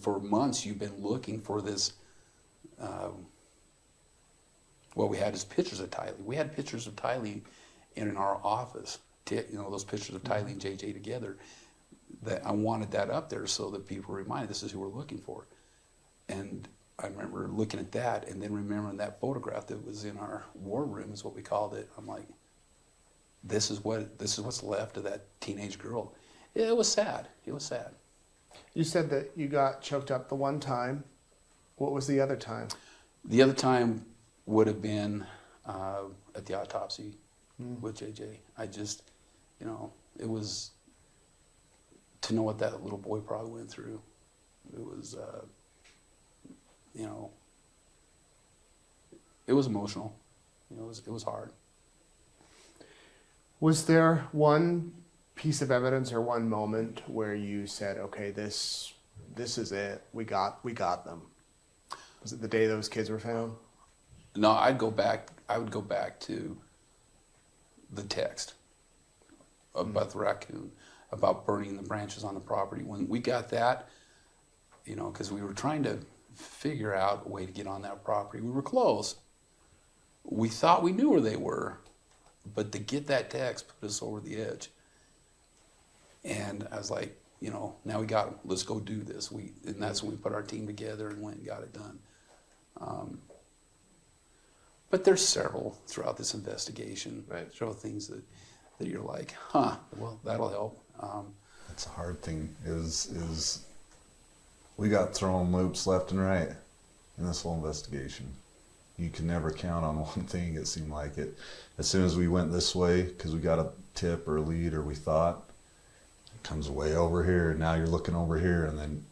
for months you've been looking for this. What we had is pictures of Tylee. We had pictures of Tylee in our office. Those pictures of Tylee and JJ together. That I wanted that up there so that people were reminded this is who we're looking for. And I remember looking at that, and then remembering that photograph that was in our war room, is what we called it. I'm like, this is what's left of that teenage girl. It was sad. It was sad. You said that you got choked up the one time. What was the other time? The other time would have been at the autopsy with JJ. I just, it was, to know what that little boy probably went through. It was, it was emotional. It was hard. Was there one piece of evidence or one moment where you said, okay, this is it, we got them? Was it the day those kids were found? No, I would go back to the text about the raccoon, about burning the branches on the property. When we got that, because we were trying to figure out a way to get on that property. We were close. We thought we knew where they were, but to get that text put us over the edge. And I was like, now we got them. Let's go do this. And that's when we put our team together and went and got it done. But there's several throughout this investigation. Right. Several things that you're like, well, that'll help. That's a hard thing. Is we got thrown loops left and right in this whole investigation. You can never count on one thing. It seemed like it. As soon as we went this way, because we got a tip or a lead, or we thought, it comes way over here, and now you're looking over here, and then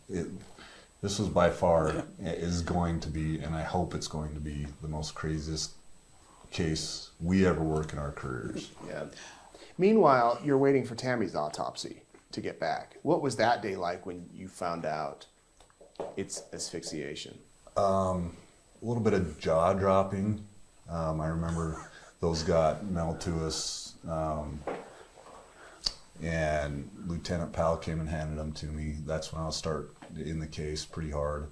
this was by far is going to be, and I hope it's going to be, the most craziest case we ever work in our careers. Yeah. Meanwhile, you're waiting for Tammy's autopsy to get back. What was that day like when you found out it's asphyxiation? A little bit of jaw dropping. I remember those got mailed to us, and Lieutenant Powell came and handed them to me. That's when I'll start in the case pretty hard,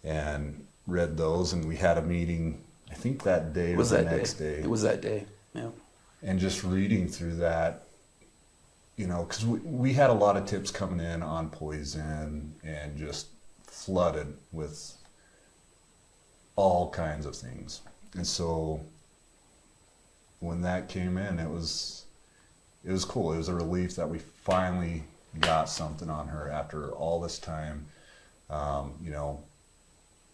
and read those, and we had a meeting, I think that day or the next day. It was that day, yeah. And just reading through that, because we had a lot of tips coming in on poison, and just flooded with all kinds of things. And so when that came in, it was cool. It was a relief that we finally got something on her after all this time.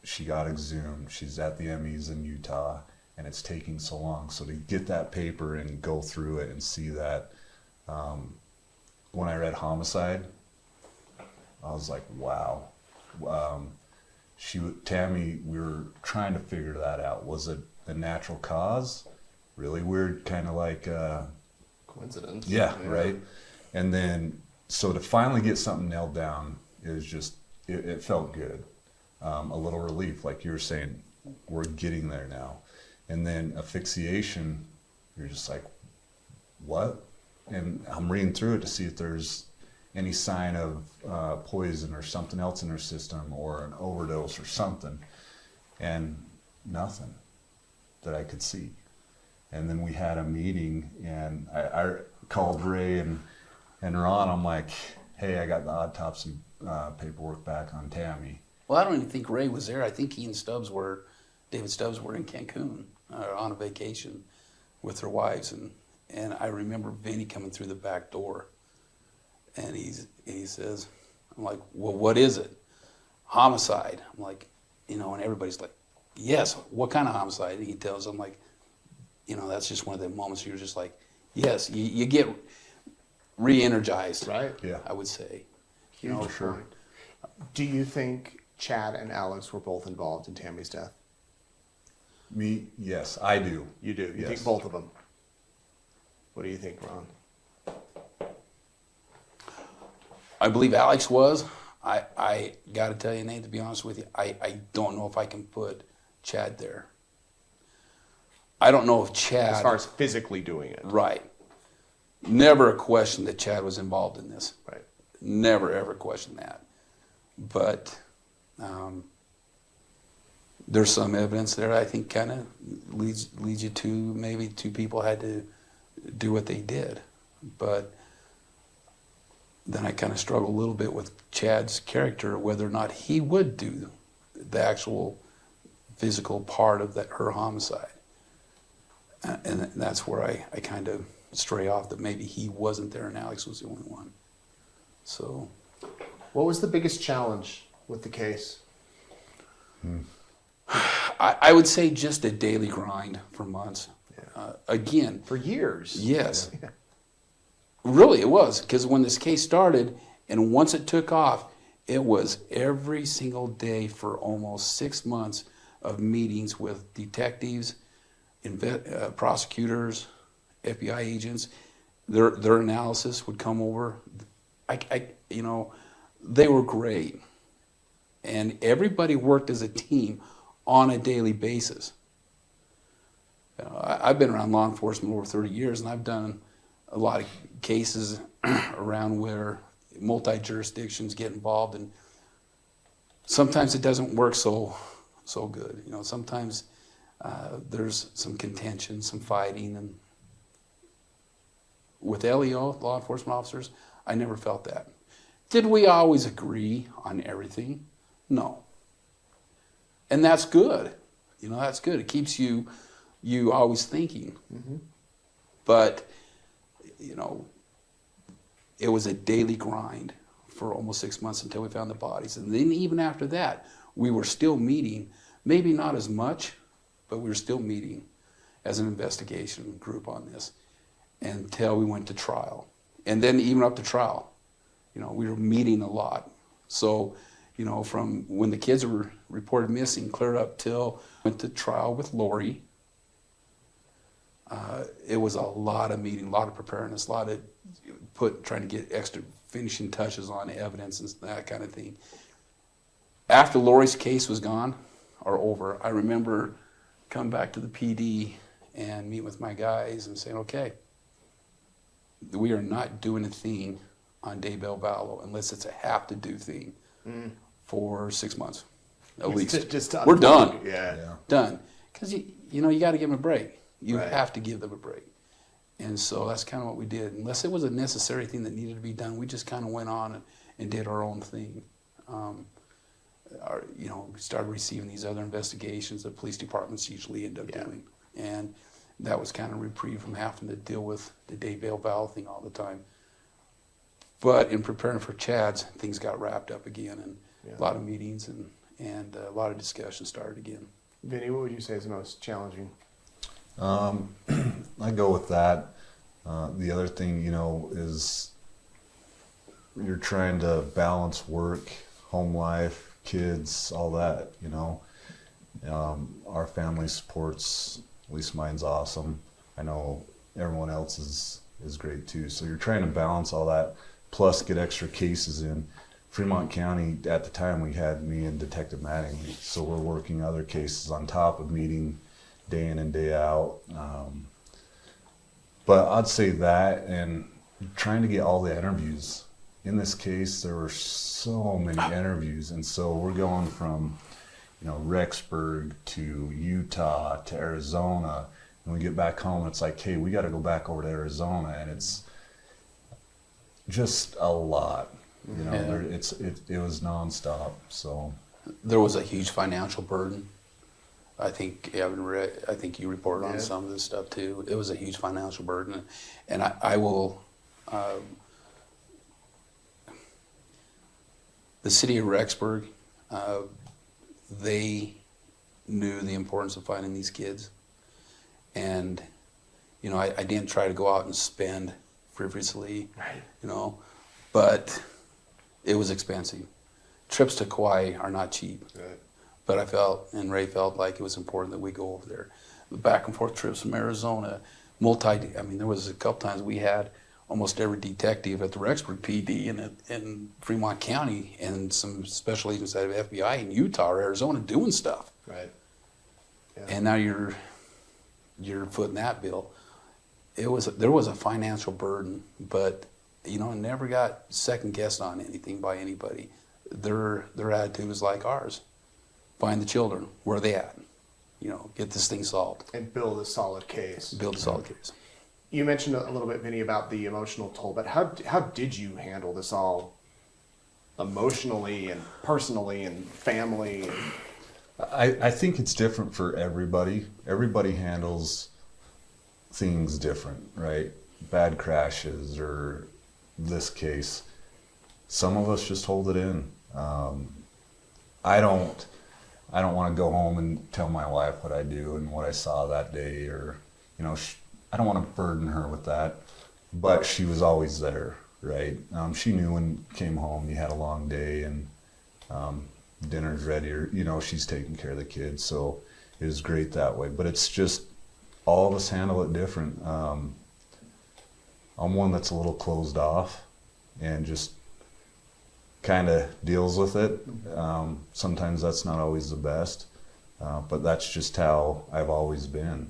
She got exhumed. She's at the MEs in Utah, and it's taking so long. So to get that paper and go through it and see that, when I read homicide, I was like, wow. Tammy, we were trying to figure that out. Was it a natural cause? Really weird, kind of like Coincidence. Yeah, right. And then, so to finally get something nailed down, it felt good. A little relief, like you were saying, we're getting there now. And then asphyxiation, you're just like, what? And I'm reading through it to see if there's any sign of poison or something else in her system, or an overdose or something, and nothing that I could see. And then we had a meeting, and I called Ray and Ron. I'm like, hey, I got the autopsy paperwork back on Tammy. Well, I don't even think Ray was there. I think David Stubbs were in Cancun on a vacation with their wives, and I remember Vinny coming through the back door, and he says, I'm like, well, what is it? Homicide. I'm like, and everybody's like, yes, what kind of homicide? And he tells them, like, that's just one of the moments you're just like, Yes, you get re-energized. Right? Yeah. I would say. Huge sure. point. Do you think Chad and Alex were both involved in Tammy's death? Me, yes, I do. You do. You Yes. think both of them? What do you think, Ron? I believe Alex was. I got to tell you, Nate, to be honest with you, I don't know if I can put Chad there. I don't know if Chad... As far as physically doing it. Right. Never a question that Chad was involved in this. Right. Never, ever questioned that. But there's some evidence there I think kind of leads you to maybe two people had to do what they did. But then I kind of struggle a little bit with Chad's character, whether or not he would do the actual physical part of her homicide. And that's where I kind of stray off, that maybe he wasn't there and Alex was the only one. So... What was the biggest challenge with the case? I would say just a daily grind for months. Again, For years. yes. Really, it was. Because when this case started, and once it took off, it was every single day for almost 6 months of meetings with detectives, prosecutors, FBI agents. Their analysis would come over. They were great. And everybody worked as a team on a daily basis. I've been around law enforcement over 30 years, and I've done a lot of cases around where multi-jurisdictions get involved, and sometimes it doesn't work so good. Sometimes there's some contention, some fighting, and with LEO, law enforcement officers, I never felt that. Did we always agree on everything? No. And that's good. That's good. It keeps you always thinking. Mm-hmm. But, it was a daily grind for almost 6 months until we found the bodies. And then even after that, we were still meeting, maybe not as much, but we were still meeting as an investigation group on this until we went to trial. And then even up to trial, we were meeting a lot. So, from when the kids were reported missing, clear up till went to trial with Lori, it was a lot of meeting, a lot of preparedness, a lot of trying to get extra finishing touches on evidence and that kind of thing. After Lori's case was gone or over, I remember coming back to the PD and meeting with my guys and saying, okay, we are not doing a thing on Daybell Vallow unless it's a have-to-do thing for 6 months, at least. Just We're done. Yeah. Done. Because, you got to give them a break. You Right. have to give them a break. And so that's kind of what we did. Unless it was a necessary thing that needed to be done, we just kind of went on and did our own thing. We started receiving these other investigations that police departments usually end up doing. And that was kind of reprieve from having to deal with the Daybell Vallow thing all the time. But in preparing for Chad's, things got wrapped up again, and a lot of meetings and a lot of discussion started again. Vinny, what would you say is the most challenging? I go with that. The other thing, is you're trying to balance work, home life, kids, all that, Our family supports, at least mine's awesome. I know everyone else is great too. So you're trying to balance all that, plus get extra cases in. Fremont County, at the time, we had me and Detective Mattingly, so we're working other cases on top of meeting day in and day out. But I'd say that, and trying to get all the interviews. In this case, there were so many interviews, and so we're going from, Rexburg to Utah to Arizona, and we get back home, it's like, hey, we got to go back over to Arizona, and it's just a lot. It was nonstop. So There was a huge financial burden. I think you reported on some of this stuff too. It was a huge financial burden, and I will. The city of Rexburg, they knew the importance of finding these kids, and You know, I didn't try to go out and spend frivolously, Right. you know, but it was expensive. Trips to Kauai are not cheap. Right. But I felt, and Ray felt like it was important that we go over there. The back and forth trips from Arizona, there was a couple times we had almost every detective at the Rexburg PD in Fremont County and some special agents out of FBI in Utah or Arizona doing stuff. Right. Yeah. And now you're footing that bill. There was a financial burden, but you know, I never got second guessed on anything by anybody. Their attitude was like ours. Find the children. Where are they at? You know, get this thing solved. And build a solid case. Build a solid case. You mentioned a little bit, Vinny, about the emotional toll, but how did you handle this all emotionally and personally and family? I think it's different for everybody. Everybody handles things different, right? Bad crashes or this case. Some of us just hold it in. I don't want to go home and tell my wife what I do and what I saw that day, or, you know, I don't want to burden her with that. But she was always there, right? She knew when came home you had a long day and dinner's ready, or, you know, she's taking care of the kids. So it was great that way. But it's just all of us handle it different. I'm one that's a little closed off and just kind of deals with it. Sometimes that's not always the best, but that's just how I've always been.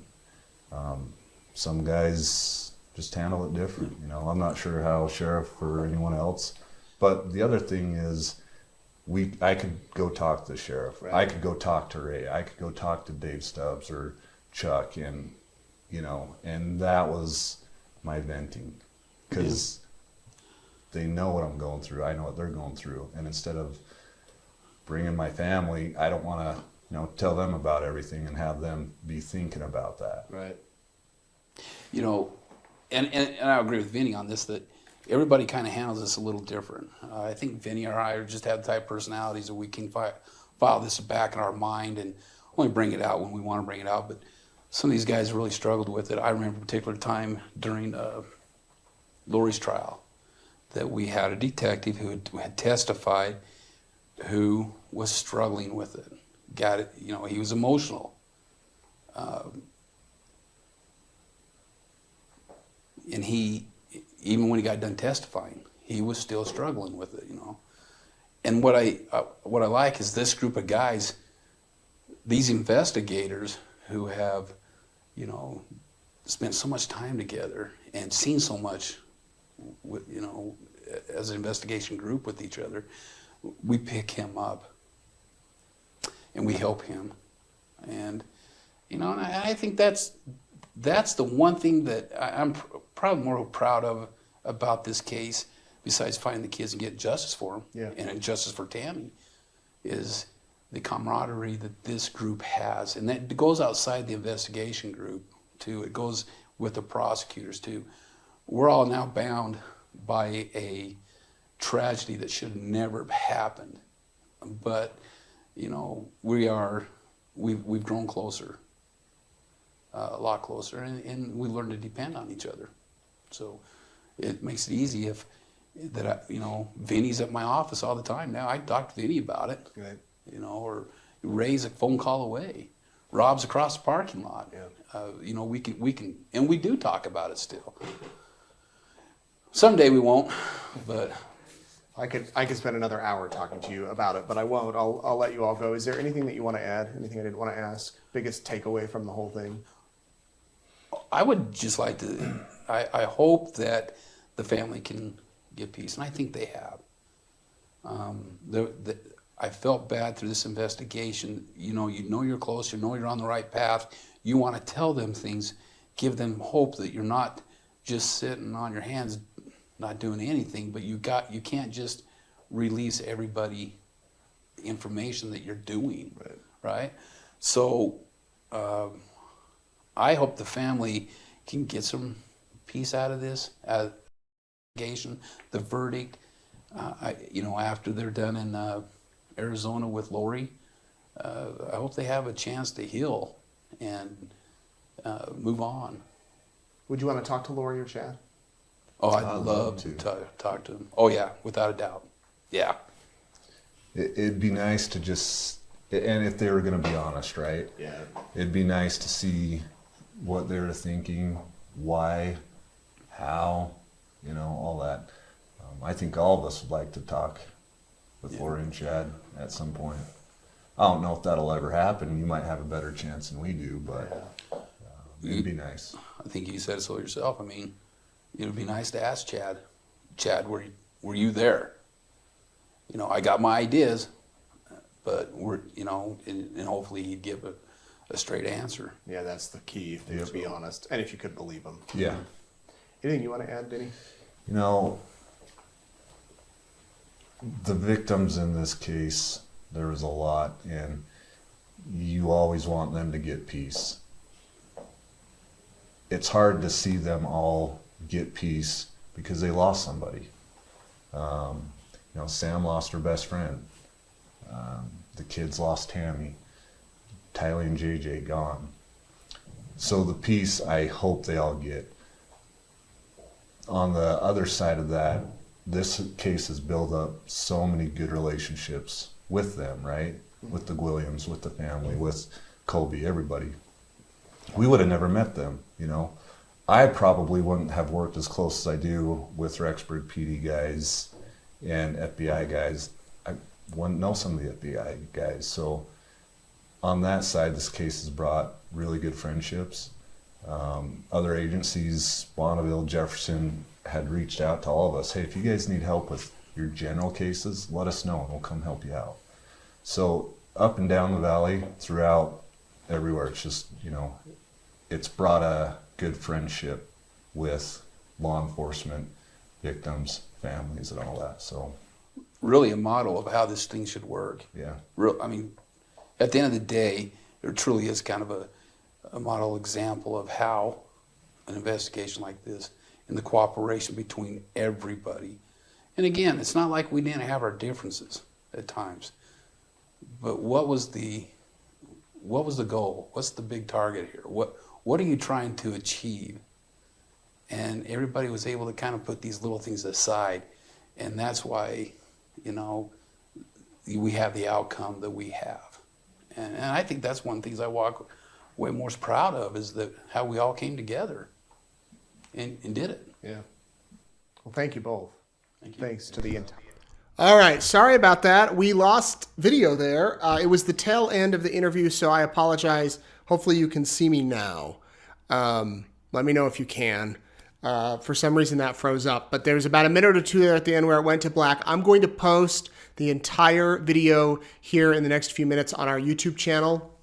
Some guys just handle it different. You know, I'm not sure how Sheriff or anyone else, but the other thing is I could go talk to the sheriff. Right. I could go talk to Ray. I could go talk to Dave Stubbs or Chuck, and, you know, and that was my venting, because they know what I'm going through. I know what they're going through. And instead of bringing my family, I don't want to, you know, tell them about everything and have them be thinking about that. Right. You know, and I agree with Vinny on this, that everybody kind of handles this a little different. I think Vinny or I just have the type of personalities that we can file this back in our mind and only bring it out when we want to bring it out. But some of these guys really struggled with it. I remember a particular time during Lori's trial that we had a detective who had testified who was struggling with it. Got it, you know, he was emotional. And he, even when he got done testifying, he was still struggling with it, you know. And what I like is this group of guys, these investigators who have, you know, spent so much time together and seen so much, you know, as an investigation group with each other, we pick him up and we help him. And, you know, and I think that's the one thing that I'm probably more proud of about this case, besides finding the kids and getting justice for them, and justice for Tammy, is the camaraderie that this group has. And that goes outside the investigation group, too. It goes with the prosecutors, too. We're all now bound by a tragedy that should have never happened. But, you know, we've grown closer, a lot closer, and we learn to depend on each other. So it makes it easy you know, Vinny's at my office all the time now. I talk to Vinny about it, Right. you know, or Ray's a phone call away. Rob's across the parking lot. Yeah. You know, we can, and we do talk about it still. Someday we won't, but I could spend another hour talking to you about it, but I won't. I'll let you all go. Is there anything that you want to add? Anything I didn't want to ask? Biggest takeaway from the whole thing? I would just like to, I hope that the family can get peace, and I think they have. I felt bad through this investigation. You know you're close, you know you're on the right path. You want to tell them things, give them hope that you're not just sitting on your hands, not doing anything, but you can't just release everybody the information that you're doing, right? So I hope the family can get some peace out of this investigation, the verdict. After they're done in Arizona with Lori, I hope they have a chance to heal and move on. Would you want to talk to Lori or Chad? Oh, I'd I'd love love to to. talk to him. Oh yeah, without a doubt. Yeah. It'd be nice to just, and if they were going to be honest, right? Yeah. It'd be nice to see what they're thinking, why, how, all that. I think all of us would like to talk with Lori and Chad at some point. I don't know if that'll ever happen. You might have a better chance than we do, but it'd be nice. I think you said so yourself. I mean, it would be nice to ask Chad. Chad, were you there? I got my ideas, but and hopefully he'd give a straight answer. Yeah, that's the key thing, to be honest. And if you could believe him. Yeah. Anything you want to add, Denny? The victims in this case, there was a lot, and you always want them to get peace. It's hard to see them all get peace because they lost somebody. Sam lost her best friend. The kids lost Tammy. Tyler and JJ gone. So the peace I hope they all get. On the other side of that, this case has built up so many good relationships with them, right? With the Williams, with the family, with Colby, everybody. We would have never met them, I probably wouldn't have worked as close as I do with Rexburg PD guys and FBI guys. I wouldn't know some of the FBI guys. So on that side, this case has brought really good friendships. Other agencies, Bonneville, Jefferson, had reached out to all of us. Hey, if you guys need help with your general cases, let us know and we'll come help you out. So up and down the valley, throughout everywhere, it's just, it's brought a good friendship with law enforcement, victims, families, and all that. So Really a model of how this thing should work. yeah, At the end of the day, there truly is kind of a model example of how an investigation like this and the cooperation between everybody. And again, it's not like we didn't have our differences at times, but what was the goal? What's the big target here? What are you trying to achieve? And everybody was able to kind of put these little things aside, and that's why, we have the outcome that we have. And I think that's one of the things I walk away most proud of, is that how we all came together and did it. Yeah. Well, thank you both. Thank you. Thanks to the entire. All right, sorry about that. We lost video there. It was the tail end of the interview, so I apologize. Hopefully you can see me now. Let me know if you can. For some reason that froze up, but there's about a minute or two there at the end where it went to black. I'm going to post the entire video here in the next few minutes on our YouTube channel,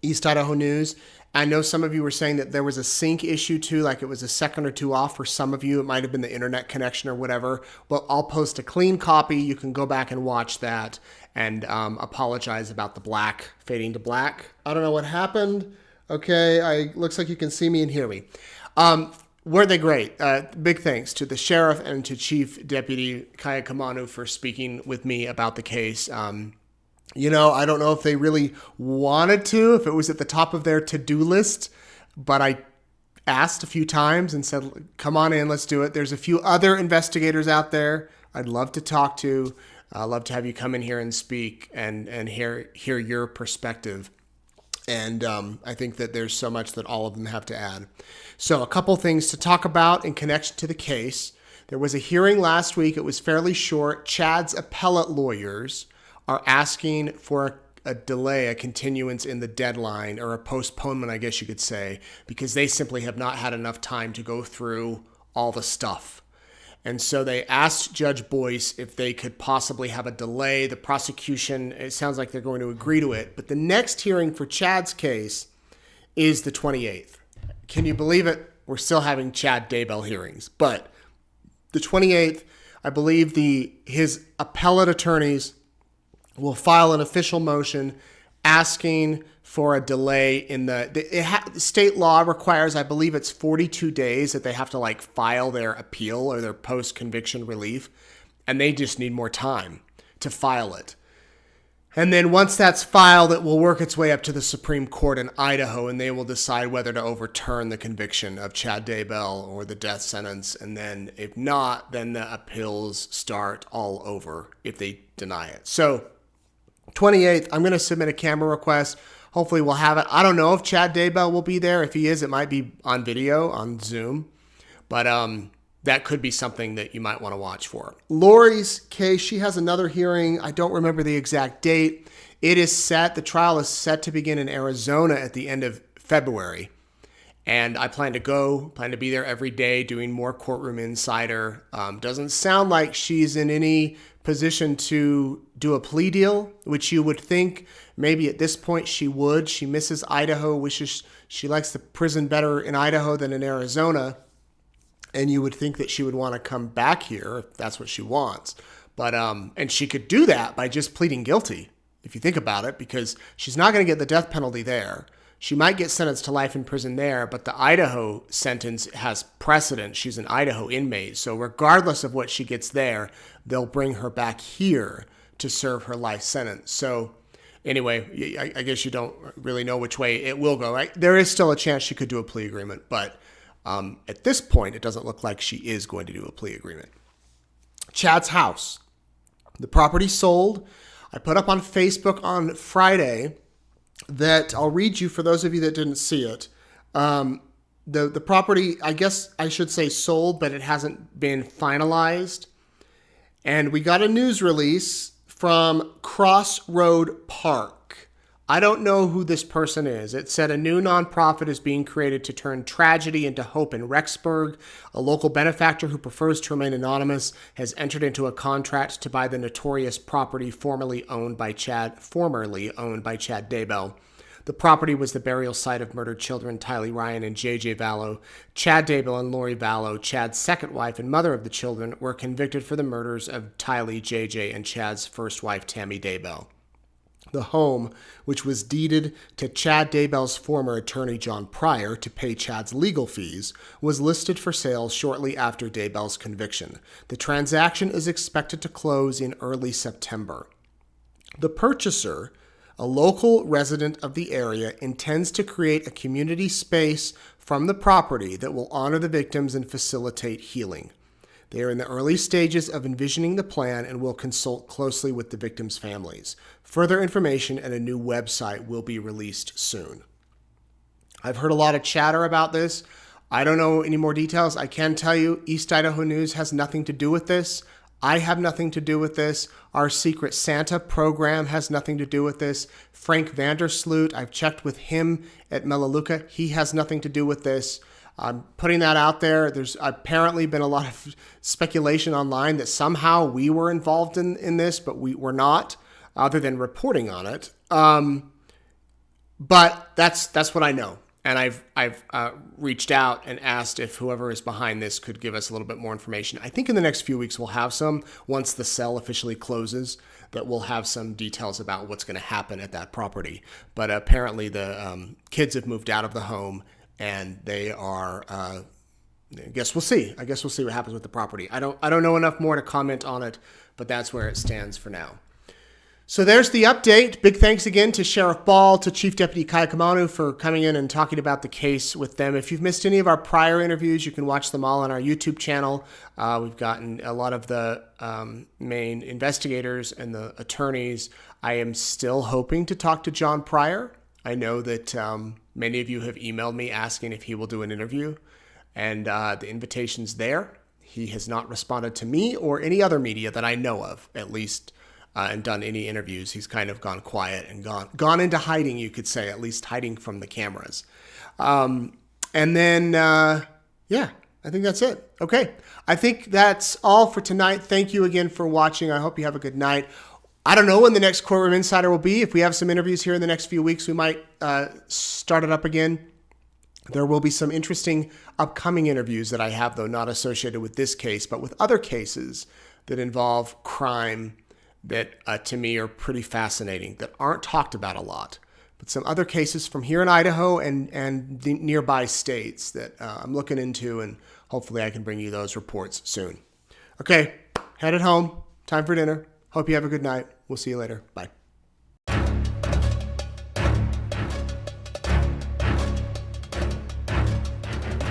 East Idaho News. I know some of you were saying that there was a sync issue too, like it was a second or two off for some of you. It might have been the internet connection or whatever. Well, I'll post a clean copy. You can go back and watch that and apologize about the black fading to black. I don't know what happened. Okay, looks like you can see me and hear me. Were they great? Big thanks to the sheriff and to Chief Deputy Kaaiakamanu for speaking with me about the case. I don't know if they really wanted to, if it was at the top of their to-do list, but I asked a few times and said, come on in, let's do it. There's a few other investigators out there I'd love to talk to. I'd love to have you come in here and speak and hear your perspective. And I think that there's so much that all of them have to add. So a couple things to talk about in connection to the case. There was a hearing last week. It was fairly short. Chad's appellate lawyers are asking for a delay, a continuance in the deadline, or a postponement, I guess you could say, because they simply have not had enough time to go through all the stuff. And so they asked Judge Boyce if they could possibly have a delay. The prosecution, it sounds like they're going to agree to it. But the next hearing for Chad's case is the 28th. Can you believe it? We're still having Chad Daybell hearings. But the 28th, I believe his appellate attorneys will file an official motion asking for a delay in the state law requires, I believe it's 42 days that they have to file their appeal or their post-conviction relief, and they just need more time to file it. And then once that's filed, it will work its way up to the Supreme Court in Idaho, and they will decide whether to overturn the conviction of Chad Daybell or the death sentence. And then if not, then the appeals start all over if they deny it. So 28th, I'm going to submit a camera request. Hopefully we'll have it. I don't know if Chad Daybell will be there. If he is, it might be on video, on Zoom. But that could be something that you might want to watch for. Lori's case, she has another hearing. I don't remember the exact date. It is set, the trial is set to begin in Arizona at the end of February. And I plan to be there every day doing more Courtroom Insider. Doesn't sound like she's in any position to do a plea deal, which you would think maybe at this point she would. She misses Idaho, wishes she likes the prison better in Idaho than in Arizona. And you would think that she would want to come back here if that's what she wants. But and she could do that by just pleading guilty, if you think about it, because she's not going to get the death penalty there. She might get sentenced to life in prison there, but the Idaho sentence has precedent. She's an Idaho inmate. So regardless of what she gets there, they'll bring her back here to serve her life sentence. So anyway, I guess you don't really know which way it will go, right? There is still a chance she could do a plea agreement, but at this point, it doesn't look like she is going to do a plea agreement. Chad's house. The property sold. I put up on Facebook on Friday that I'll read you for those of you that didn't see it. The property, I guess I should say sold, but it hasn't been finalized. And we got a news release from Crossroad Park. I don't know who this person is. It said a new nonprofit is being created to turn tragedy into hope in Rexburg. A local benefactor who prefers to remain anonymous has entered into a contract to buy the notorious property formerly owned by Chad Daybell. The property was the burial site of murdered children Tylee Ryan and J.J. Vallow. Chad Daybell and Lori Vallow, Chad's second wife and mother of the children, were convicted for the murders of Tylee, J.J., and Chad's first wife, Tammy Daybell. The home, which was deeded to Chad Daybell's former attorney John Pryor to pay Chad's legal fees, was listed for sale shortly after Daybell's conviction. The transaction is expected to close in early September. The purchaser, a local resident of the area, intends to create a community space from the property that will honor the victims and facilitate healing. They are in the early stages of envisioning the plan and will consult closely with the victims' families. Further information and a new website will be released soon. I've heard a lot of chatter about this. I don't know any more details. I can tell you East Idaho News has nothing to do with this. I have nothing to do with this. Our Secret Santa program has nothing to do with this. Frank Vandersloot, I've checked with him at Melaleuca. He has nothing to do with this. I'm putting that out there. There's apparently been a lot of speculation online that somehow we were involved in this, but we were not, other than reporting on it. But that's what I know. And I've reached out and asked if whoever is behind this could give us a little bit more information. I think in the next few weeks we'll have some, once the sale officially closes, that we'll have some details about what's going to happen at that property. But apparently the kids have moved out of the home, and they are, I guess we'll see. I guess we'll see what happens with the property. I don't know enough more to comment on it, but that's where it stands for now. So there's the update. Big thanks again to Sheriff Ball, to Chief Deputy Kaaiakamanu for coming in and talking about the case with them. If you've missed any of our prior interviews, you can watch them all on our YouTube channel. We've gotten a lot of the main investigators and the attorneys. I am still hoping to talk to John Pryor. I know that many of you have emailed me asking if he will do an interview, and the invitation's there. He has not responded to me or any other media that I know of, at least, and done any interviews. He's kind of gone quiet and gone into hiding, you could say, at least hiding from the cameras. And then, yeah, I think that's it. Okay, I think that's all for tonight. Thank you again for watching. I hope you have a good night. I don't know when the next Courtroom Insider will be. If we have some interviews here in the next few weeks, we might start it up again. There will be some interesting upcoming interviews that I have, though not associated with this case, but with other cases that involve crime that to me are pretty fascinating, that aren't talked about a lot. But some other cases from here in Idaho and the nearby states that I'm looking into, and hopefully I can bring you those reports soon. Okay, headed home. Time for dinner. Hope you have a good night. We'll see you later. Bye.